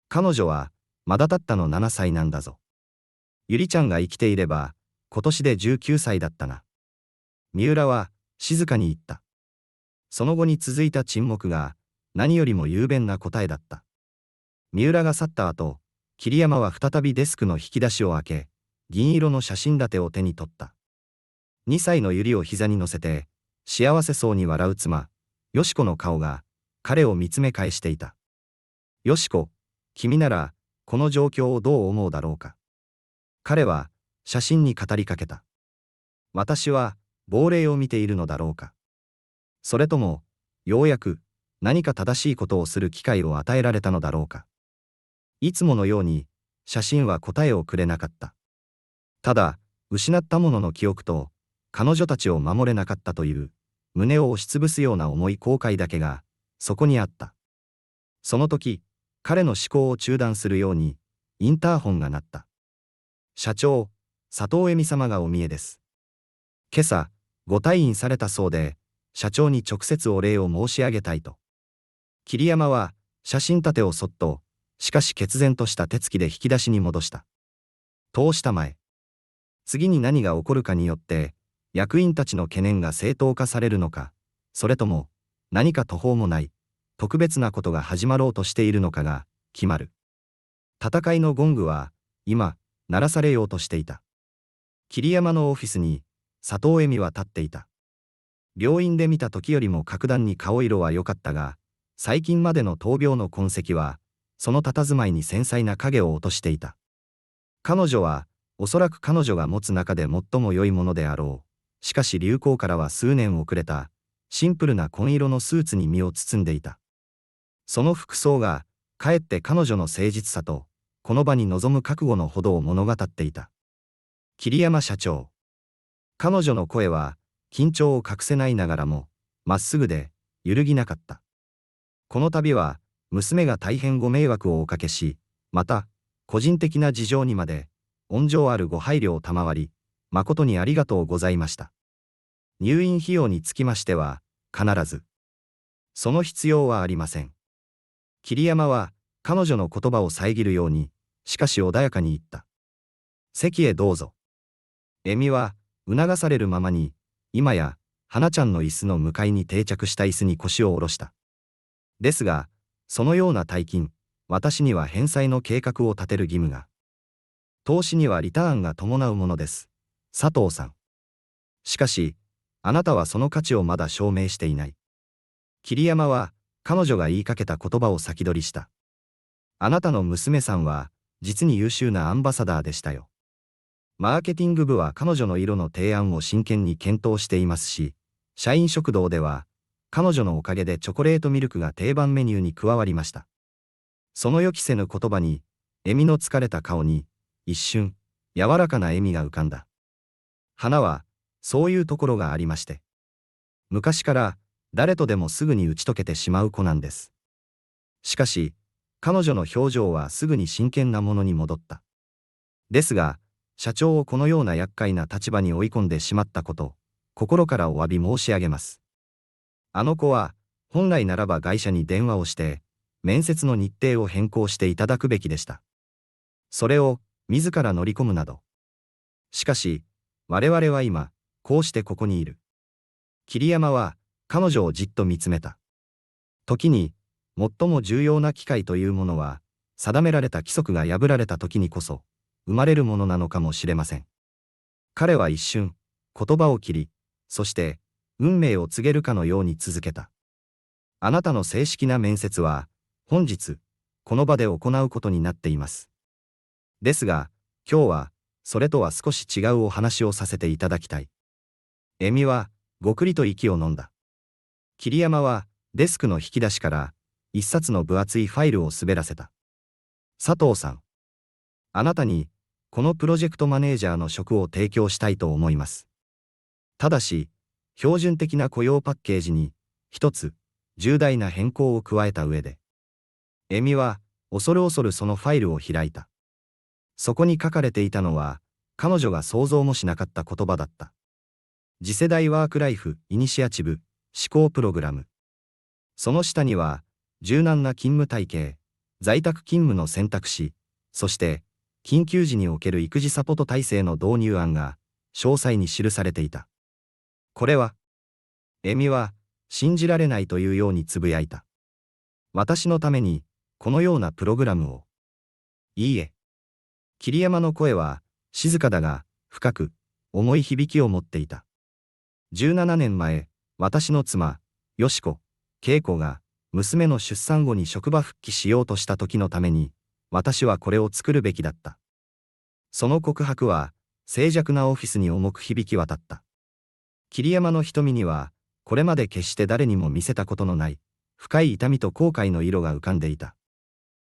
Speaker 1: 彼女は、まだたったの7歳なんだぞ。ゆりちゃんが生きていれば、今年で19歳だったな。三浦は、静かに言った。その後に続いた沈黙が、何よりも雄弁な答えだった。三浦が去った後、桐山は再びデスクの引き出しを開け、銀色の写真立てを手に取った。2歳の百合を膝に乗せて、幸せそうに笑う妻、よし子の顔が、彼を見つめ返していた。よし子、君なら、この状況をどう思うだろうか。彼は、写真に語りかけた。私は、亡霊を見ているのだろうか。それとも、ようやく、何か正しいことをする機会を与えられたのだろうか。いつものように、写真は答えをくれなかった。ただ、失ったものの記憶と、彼女たちを守れなかったという、胸を押しつぶすような重い後悔だけが、そこにあった。その時、彼の思考を中断するように、インターホンが鳴った。社長、佐藤恵美様がお見えです。今朝、ご退院されたそうで、社長に直接お礼を申し上げたいと。桐山は、写真立てをそっと、しかし決然とした手つきで引き出しに戻した。通したまえ。次に何が起こるかによって、役員たちの懸念が正当化されるのか、それとも、何か途方もない、特別なことが始まろうとしているのかが、決まる。戦いのゴングは、今、鳴らされようとしていた。桐山のオフィスに、佐藤恵美は立っていた。病院で見た時よりも格段に顔色は良かったが、最近までの闘病の痕跡は、その佇まいに繊細な影を落としていた。彼女は、おそらく彼女が持つ中で最も良いものであろう。しかし流行からは数年遅れた、シンプルな紺色のスーツに身を包んでいた。その服装が、かえって彼女の誠実さと、この場に臨む覚悟のほどを物語っていた。桐山社長。彼女の声は、緊張を隠せないながらも、まっすぐで、揺るぎなかった。この度は、娘が大変ご迷惑をおかけし、また、個人的な事情にまで、温情あるご配慮を賜り、誠にありがとうございました。入院費用につきましては、必ず。その必要はありません。桐山は、彼女の言葉を遮るように、しかし穏やかに言った。席へどうぞ。恵美は、促されるままに、今や、花ちゃんの椅子の向かいに定着した椅子に腰を下ろした。ですが、そのような大金、私には返済の計画を立てる義務が。投資にはリターンが伴うものです。佐藤さん。しかし、あなたはその価値をまだ証明していない。桐山は、彼女が言いかけた言葉を先取りした。あなたの娘さんは、実に優秀なアンバサダーでしたよ。マーケティング部は彼女の色の提案を真剣に検討していますし、社員食堂では、彼女のおかげでチョコレートミルクが定番メニューに加わりました。その予期せぬ言葉に、恵美の疲れた顔に、一瞬、柔らかな笑みが浮かんだ。花は、そういうところがありまして。昔から、誰とでもすぐに打ち解けてしまう子なんです。しかし、彼女の表情はすぐに真剣なものに戻った。ですが、社長をこのような厄介な立場に追い込んでしまったこと、心からお詫び申し上げます。あの子は、本来ならば会社に電話をして、面接の日程を変更していただくべきでした。それを、自ら乗り込むなど。しかし、我々は今、こうしてここにいる。桐山は、彼女をじっと見つめた。時に、最も重要な機会というものは、定められた規則が破られた時にこそ、生まれるものなのかもしれません。彼は一瞬、言葉を切り、そして、運命を告げるかのように続けた。あなたの正式な面接は、本日、この場で行うことになっています。ですが、今日は、それとは少し違うお話をさせていただきたい。恵美は、ごくりと息を飲んだ。桐山は、デスクの引き出しから、一冊の分厚いファイルを滑らせた。佐藤さん。あなたに、このプロジェクトマネージャーの職を提供したいと思います。ただし、標準的な雇用パッケージに、一つ、重大な変更を加えた上で。恵美は、恐る恐るそのファイルを開いた。そこに書かれていたのは、彼女が想像もしなかった言葉だった。次世代ワークライフイニシアチブ思考プログラム。その下には、柔軟な勤務体系、在宅勤務の選択肢、そして、緊急時における育児サポート体制の導入案が、詳細に記されていた。これは、恵美は、信じられないというようにつぶやいた。私のために、このようなプログラムを。いいえ。桐山の声は、静かだが、深く、重い響きを持っていた。17年前、私の妻、よしこ、恵子が、娘の出産後に職場復帰しようとした時のために、私はこれを作るべきだった。その告白は、静寂なオフィスに重く響き渡った。桐山の瞳には、これまで決して誰にも見せたことのない、深い痛みと後悔の色が浮かんでいた。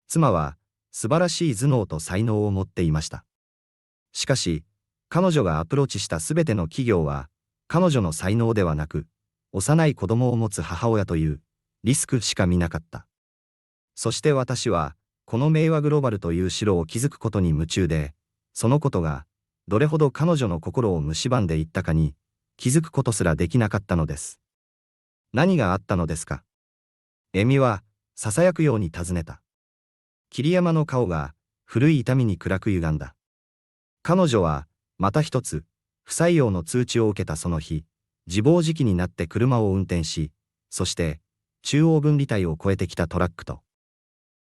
Speaker 1: 妻は、素晴らしい頭脳と才能を持っていました。しかし、彼女がアプローチしたすべての企業は、彼女の才能ではなく、幼い子供を持つ母親という、リスクしか見なかった。そして私は、この明和グローバルという城を築くことに夢中で、そのことが、どれほど彼女の心を蝕んでいったかに、気づくことすらできなかったのです。何があったのですか？恵美は、囁くように尋ねた。桐山の顔が、古い痛みに暗く歪んだ。彼女は、また一つ、不採用の通知を受けたその日、自暴自棄になって車を運転し、そして、中央分離帯を越えてきたトラックと。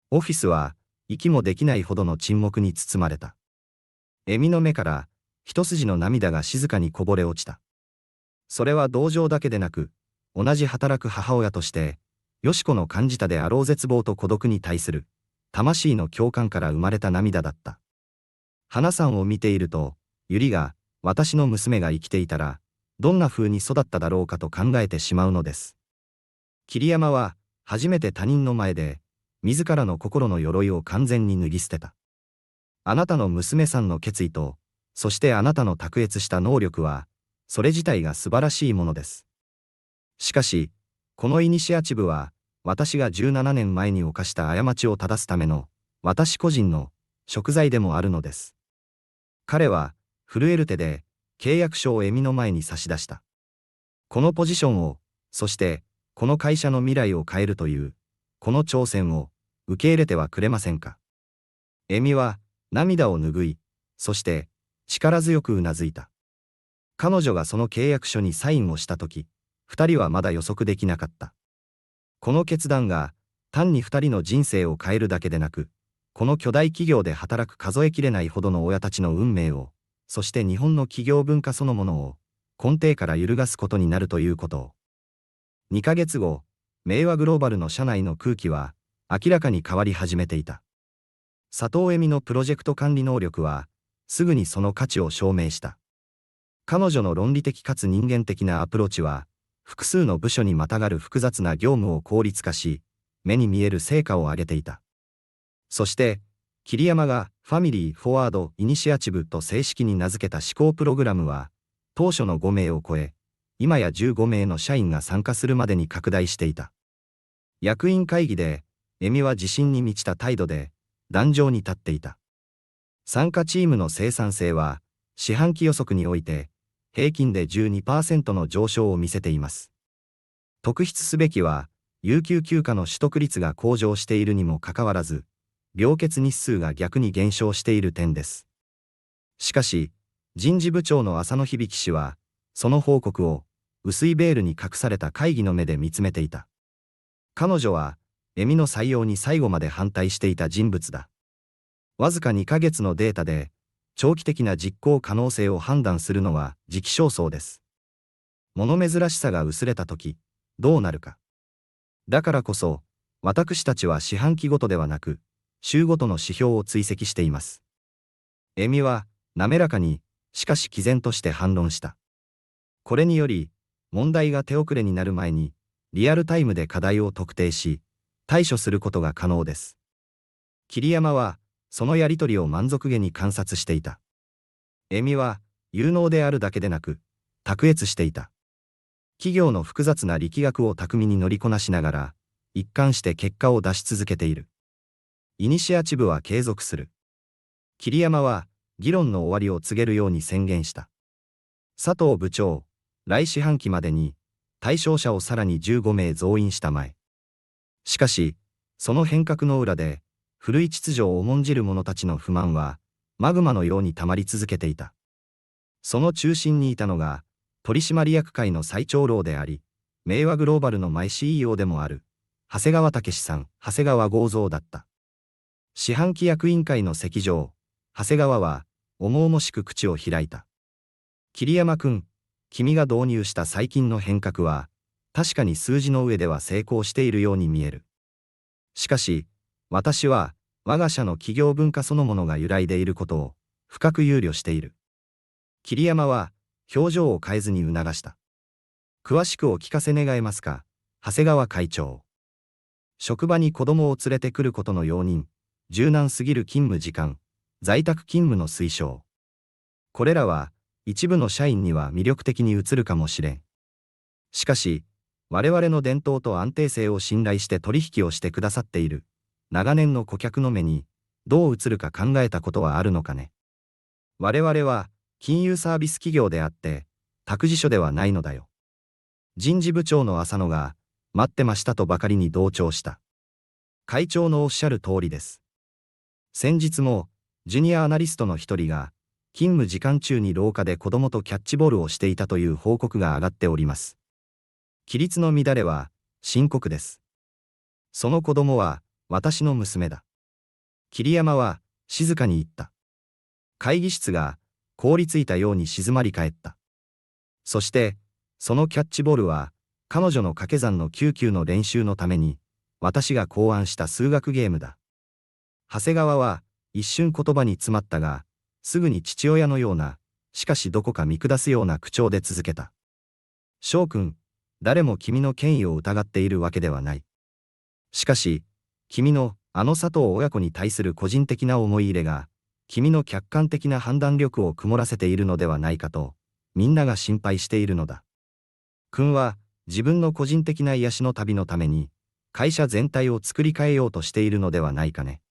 Speaker 1: オフィスは、息もできないほどの沈黙に包まれた。恵美の目から、一筋の涙が静かにこぼれ落ちた。それは同情だけでなく、同じ働く母親として、よしこの感じたであろう絶望と孤独に対する、魂の共感から生まれた涙だった。花さんを見ていると、ゆりが、私の娘が生きていたら、どんな風に育っただろうかと考えてしまうのです。桐山は、初めて他人の前で、自らの心の鎧を完全に脱ぎ捨てた。あなたの娘さんの決意と、そしてあなたの卓越した能力は、それ自体が素晴らしいものです。しかし、このイニシアチブは、私が17年前に犯した過ちを正すための、私個人の、贖罪でもあるのです。彼は、震える手で、契約書を恵美の前に差し出した。このポジションを、そして、この会社の未来を変えるという、この挑戦を、受け入れてはくれませんか。恵美は、涙を拭い、そして、力強くうなずいた。彼女がその契約書にサインをしたとき、二人はまだ予測できなかった。この決断が、単に二人の人生を変えるだけでなく、この巨大企業で働く数えきれないほどの親たちの運命を、そして日本の企業文化そのものを、根底から揺るがすことになるということを。2ヶ月後、明和グローバルの社内の空気は、明らかに変わり始めていた。佐藤恵美のプロジェクト管理能力は、すぐにその価値を証明した。彼女の論理的かつ人間的なアプローチは、複数の部署にまたがる複雑な業務を効率化し、目に見える成果を上げていた。そして、桐山がファミリー・フォワード・イニシアチブと正式に名付けた思考プログラムは、当初の5名を超え、今や15名の社員が参加するまでに拡大していた。役員会議で、恵美は自信に満ちた態度で、壇上に立っていた。参加チームの生産性は、四半期予測において、平均で 12% の上昇を見せています。特筆すべきは、有給休暇の取得率が向上しているにもかかわらず、病欠日数が逆に減少している点です。しかし、人事部長の浅野響氏は、その報告を、薄いベールに隠された会議の目で見つめていた。彼女は、恵美の採用に最後まで反対していた人物だ。わずか2ヶ月のデータで、長期的な実行可能性を判断するのは時期尚早です。物珍しさが薄れたとき、どうなるか。だからこそ、私たちは四半期ごとではなく、週ごとの指標を追跡しています。恵美は、滑らかに、しかし毅然として反論した。これにより、問題が手遅れになる前に、リアルタイムで課題を特定し、対処することが可能です。桐山は、そのやりとりを満足げに観察していた。恵美は、有能であるだけでなく、卓越していた。企業の複雑な力学を巧みに乗りこなしながら、一貫して結果を出し続けている。イニシアチブは継続する。桐山は、議論の終わりを告げるように宣言した。佐藤部長、来四半期までに、対象者をさらに15名増員したまえ。しかし、その変革の裏で、古い秩序を重んじる者たちの不満は、マグマのように溜まり続けていた。その中心にいたのが、取締役会の最長老であり、明和グローバルの前 CEO でもある、長谷川武さん、長谷川剛三だった。四半期役員会の席上、長谷川は、重々しく口を開いた。桐山君、君が導入した最近の変革は、確かに数字の上では成功しているように見える。しかし、私は、我が社の企業文化そのものが揺らいでいることを、深く憂慮している。桐山は、表情を変えずに促した。詳しくお聞かせ願えますか、長谷川会長。職場に子供を連れてくることの容認、柔軟すぎる勤務時間、在宅勤務の推奨。これらは、一部の社員には魅力的に映るかもしれん。しかし、我々の伝統と安定性を信頼して取引をしてくださっている、長年の顧客の目に、どう映るか考えたことはあるのかね。我々は、金融サービス企業であって、託児所ではないのだよ。人事部長の浅野が、待ってましたとばかりに同調した。会長のおっしゃる通りです。先日も、ジュニアアナリストの一人が、勤務時間中に廊下で子供とキャッチボールをしていたという報告が上がっております。規律の乱れは、深刻です。その子供は、私の娘だ。桐山は、静かに言った。会議室が、凍りついたように静まり返った。そして、そのキャッチボールは、彼女の掛け算の99の練習のために、私が考案した数学ゲームだ。長谷川は、一瞬言葉に詰まったが、すぐに父親のような、しかしどこか見下すような口調で続けた。翔くん、誰も君の権威を疑っているわけではない。しかし、君の、佐藤親子に対する個人的な思い入れが、君の客観的な判断力を曇らせているのではないかと、みんなが心配しているのだ。君は、自分の個人的な癒しの旅のために、会社全体を作り変えようとしているのではないかね。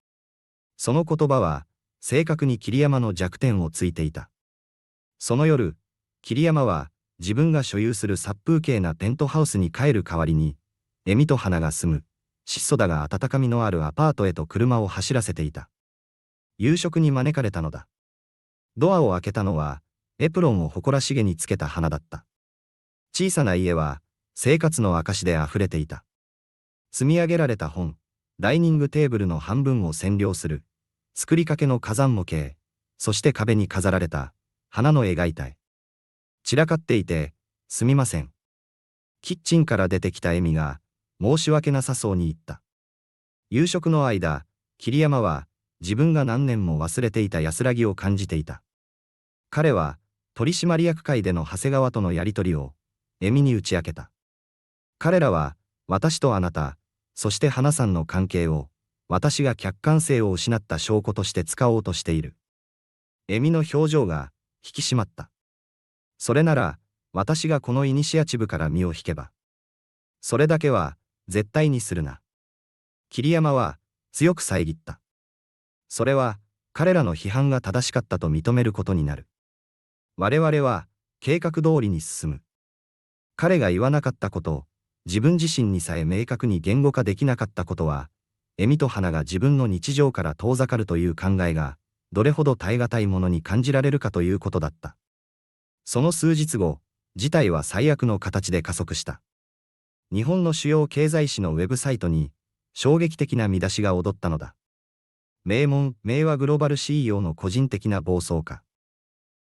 Speaker 1: その言葉は、正確に桐山の弱点をついていた。その夜、桐山は、自分が所有する殺風景なペントハウスに帰る代わりに、恵美と花が住む、質素だが温かみのあるアパートへと車を走らせていた。夕食に招かれたのだ。ドアを開けたのは、エプロンを誇らしげにつけた花だった。小さな家は、生活の証で溢れていた。積み上げられた本、ダイニングテーブルの半分を占領する、作りかけの火山模型、そして壁に飾られた、花の描いた絵。散らかっていて、すみません。キッチンから出てきた恵美が、申し訳なさそうに言った。夕食の間、桐山は、自分が何年も忘れていた安らぎを感じていた。彼は、取締役会での長谷川とのやりとりを、恵美に打ち明けた。彼らは、私とあなた、そして花さんの関係を、私が客観性を失った証拠として使おうとしている。恵美の表情が、引き締まった。それなら、私がこのイニシアチブから身を引けば。それだけは、絶対にするな。桐山は、強く遮った。それは、彼らの批判が正しかったと認めることになる。我々は、計画通りに進む。彼が言わなかったことを、自分自身にさえ明確に言語化できなかったことは、恵美と花が自分の日常から遠ざかるという考えが、どれほど耐え難いものに感じられるかということだった。その数日後、事態は最悪の形で加速した。日本の主要経済誌のウェブサイトに、衝撃的な見出しが躍ったのだ。名門、明和グローバル CEO の個人的な暴走か。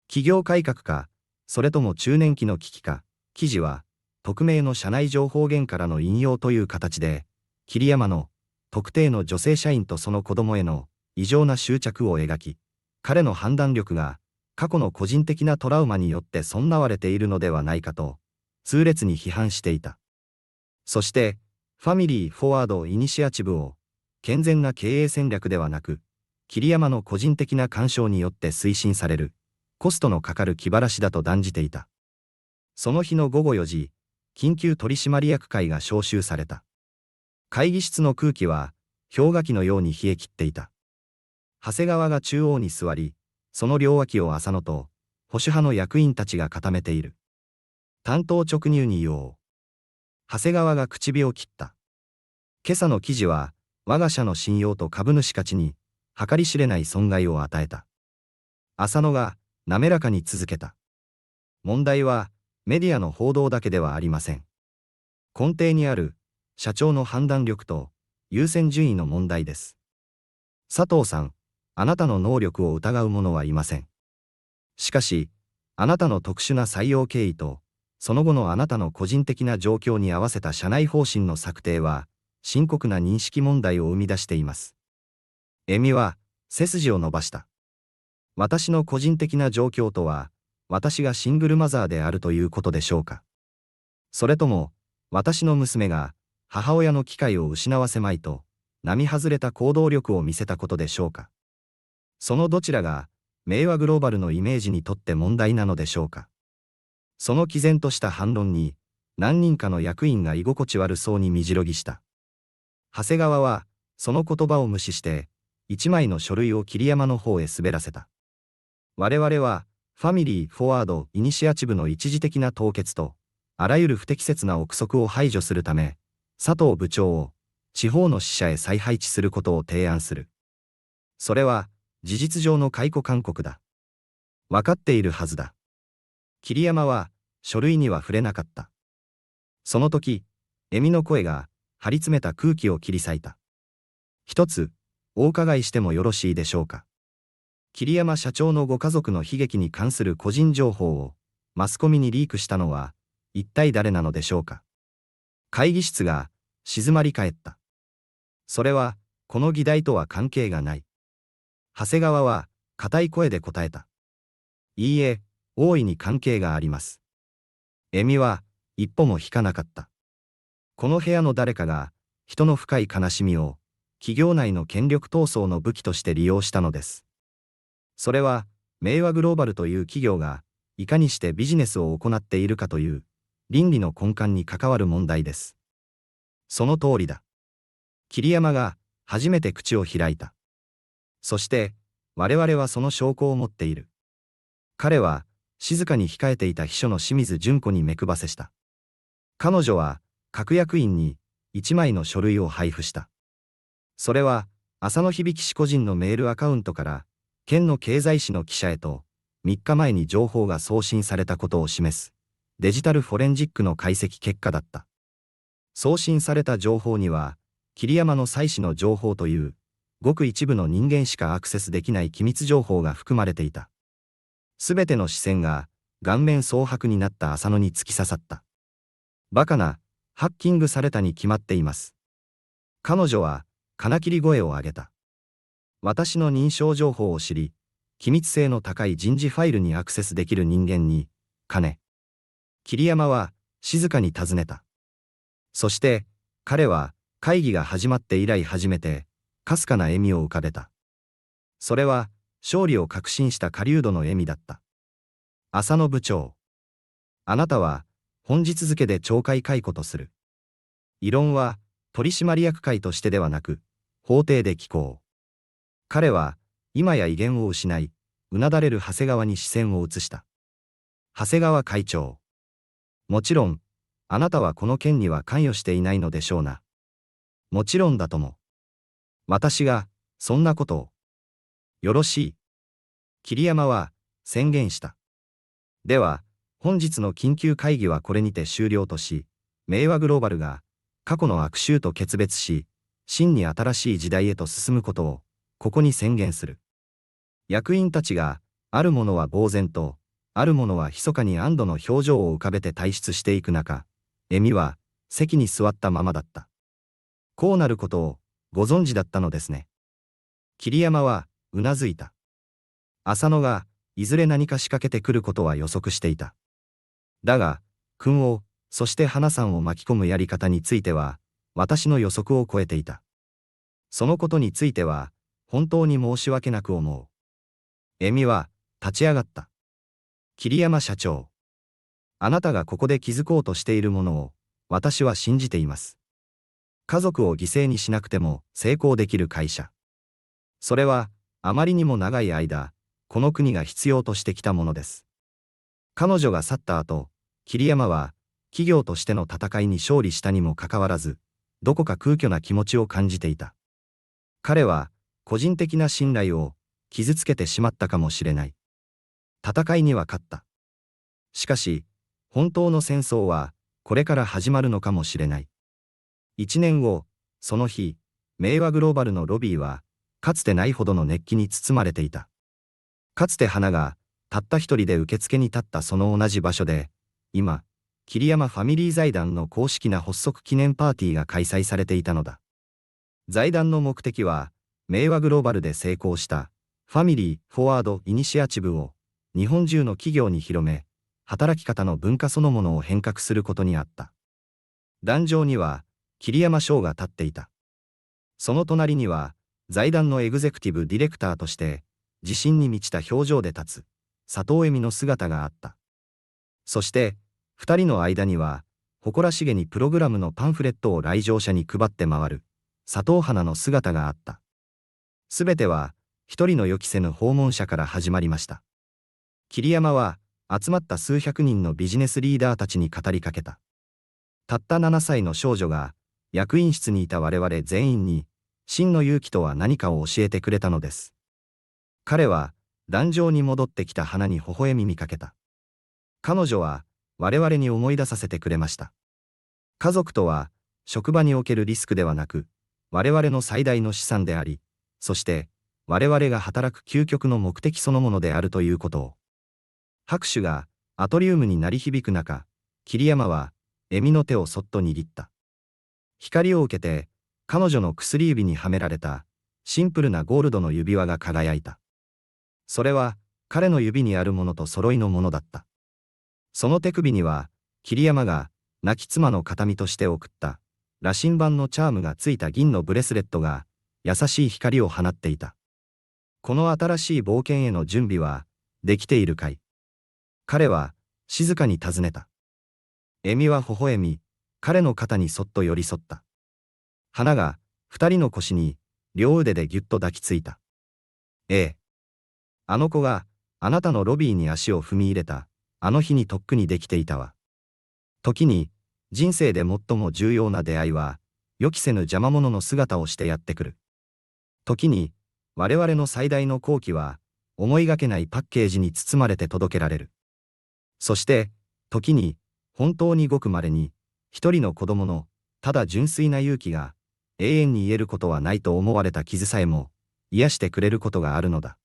Speaker 1: 企業改革か、それとも中年期の危機か。記事は、匿名の社内情報源からの引用という形で、桐山の、特定の女性社員とその子供への、異常な執着を描き、彼の判断力が、過去の個人的なトラウマによって損なわれているのではないかと、痛烈に批判していた。そして、ファミリー・フォワード・イニシアチブを、健全な経営戦略ではなく、桐山の個人的な干渉によって推進される、コストのかかる気晴らしだと断じていた。その日の午後4時、緊急取締役会が招集された。会議室の空気は、氷河期のように冷え切っていた。長谷川が中央に座り、その両脇を浅野と、保守派の役員たちが固めている。単刀直入に言おう。長谷川が口火を切った。今朝の記事は、我が社の信用と株主価値に、計り知れない損害を与えた。浅野が、滑らかに続けた。問題は、メディアの報道だけではありません。根底にある社長の判断力と優先順位の問題です。佐藤さん、あなたの能力を疑う者はいません。しかし、あなたの特殊な採用経緯と、その後のあなたの個人的な状況に合わせた社内方針の策定は、深刻な認識問題を生み出しています。恵美は、背筋を伸ばした。私の個人的な状況とは、私がシングルマザーであるということでしょうか。それとも、私の娘が、母親の機会を失わせまいと、並外れた行動力を見せたことでしょうか。そのどちらが、明和グローバルのイメージにとって問題なのでしょうか。その毅然とした反論に、何人かの役員が居心地悪そうにみじろぎした。長谷川は、その言葉を無視して、一枚の書類を桐山の方へ滑らせた。我々は、ファミリー・フォワード・イニシアチブの一時的な凍結と、あらゆる不適切な憶測を排除するため、佐藤部長を、地方の支社へ再配置することを提案する。それは、事実上の解雇勧告だ。わかっているはずだ。桐山は、書類には触れなかった。その時、恵美の声が、張り詰めた空気を切り裂いた。一つ、お伺いしてもよろしいでしょうか。桐山社長のご家族の悲劇に関する個人情報を、マスコミにリークしたのは、一体誰なのでしょうか。会議室が、静まり返った。それは、この議題とは関係がない。長谷川は、固い声で答えた。いいえ、大いに関係があります。恵美は、一歩も引かなかった。この部屋の誰かが、人の深い悲しみを、企業内の権力闘争の武器として利用したのです。それは、明和グローバルという企業が、いかにしてビジネスを行っているかという、倫理の根幹に関わる問題です。その通りだ。桐山が、初めて口を開いた。そして、我々はその証拠を持っている。彼は、静かに控えていた秘書の清水純子に目配せした。彼女は、各役員に、一枚の書類を配布した。それは、浅野響氏個人のメールアカウントから、県の経済誌の記者へと、3日前に情報が送信されたことを示す、デジタルフォレンジックの解析結果だった。送信された情報には、桐山の妻子の情報という、ごく一部の人間しかアクセスできない機密情報が含まれていた。すべての視線が、顔面蒼白になった浅野に突き刺さった。バカな、ハッキングされたに決まっています。彼女は、金切り声を上げた。私の認証情報を知り、機密性の高い人事ファイルにアクセスできる人間に、金。桐山は、静かに尋ねた。そして、彼は、会議が始まって以来初めて、かすかな笑みを浮かべた。それは、勝利を確信した狩人の笑みだった。浅野部長。あなたは、本日付で懲戒解雇とする。異論は、取締役会としてではなく、法廷で聞こう。彼は、今や威厳を失い、うなだれる長谷川に視線を移した。長谷川会長。もちろん、あなたはこの件には関与していないのでしょうな。もちろんだとも。私が、そんなことを。よろしい。桐山は、宣言した。では、本日の緊急会議はこれにて終了とし、明和グローバルが、過去の悪習と決別し、真に新しい時代へと進むことを、ここに宣言する。役員たちが、ある者は呆然と、ある者は密かに安堵の表情を浮かべて退出していく中、恵美は、席に座ったままだった。こうなることを、ご存知だったのですね。桐山は、うなずいた。浅野が、いずれ何か仕掛けてくることは予測していた。だが、君を、そして花さんを巻き込むやり方については、私の予測を超えていた。そのことについては、本当に申し訳なく思う。恵美は、立ち上がった。桐山社長。あなたがここで気づこうとしているものを、私は信じています。家族を犠牲にしなくても成功できる会社。それは、あまりにも長い間、この国が必要としてきたものです。彼女が去った後、桐山は、企業としての戦いに勝利したにもかかわらず、どこか空虚な気持ちを感じていた。彼は、個人的な信頼を、傷つけてしまったかもしれない。戦いには勝った。しかし、本当の戦争は、これから始まるのかもしれない。1年後、その日、明和グローバルのロビーは、かつてないほどの熱気に包まれていた。かつて花が、たった一人で受付に立ったその同じ場所で、今、桐山ファミリー財団の公式な発足記念パーティーが開催されていたのだ。財団の目的は、明和グローバルで成功した、ファミリー・フォワード・イニシアチブを、日本中の企業に広め、働き方の文化そのものを変革することにあった。壇上には、桐山翔が立っていた。その隣には、財団のエグゼクティブディレクターとして、自信に満ちた表情で立つ、佐藤恵美の姿があった。そして、二人の間には、誇らしげにプログラムのパンフレットを来場者に配って回る、佐藤花の姿があった。すべては、一人の予期せぬ訪問者から始まりました。桐山は、集まった数百人のビジネスリーダーたちに語りかけた。たった7歳の少女が、役員室にいた我々全員に、真の勇気とは何かを教えてくれたのです。彼は、壇上に戻ってきた花に微笑み見かけた。彼女は、我々に思い出させてくれました。家族とは、職場におけるリスクではなく、我々の最大の資産であり、そして、我々が働く究極の目的そのものであるということを。拍手がアトリウムに鳴り響く中、桐山は、恵美の手をそっと握った。光を受けて、彼女の薬指にはめられた、シンプルなゴールドの指輪が輝いた。それは、彼の指にあるものと揃いのものだった。その手首には、桐山が、亡き妻の形見として送った、羅針盤のチャームがついた銀のブレスレットが、優しい光を放っていた。この新しい冒険への準備は、できているかい？彼は、静かに尋ねた。恵美は微笑み、彼の肩にそっと寄り添った。花が、二人の腰に、両腕でぎゅっと抱きついた。ええ。あの子が、あなたのロビーに足を踏み入れた、あの日にとっくにできていたわ。時に、人生で最も重要な出会いは、予期せぬ邪魔者の姿をしてやってくる。時に、我々の最大の好機は、思いがけないパッケージに包まれて届けられる。そして、時に、本当にごく稀に、一人の子供の、ただ純粋な勇気が、永遠に癒えることはないと思われた傷さえも、癒してくれることがあるのだ。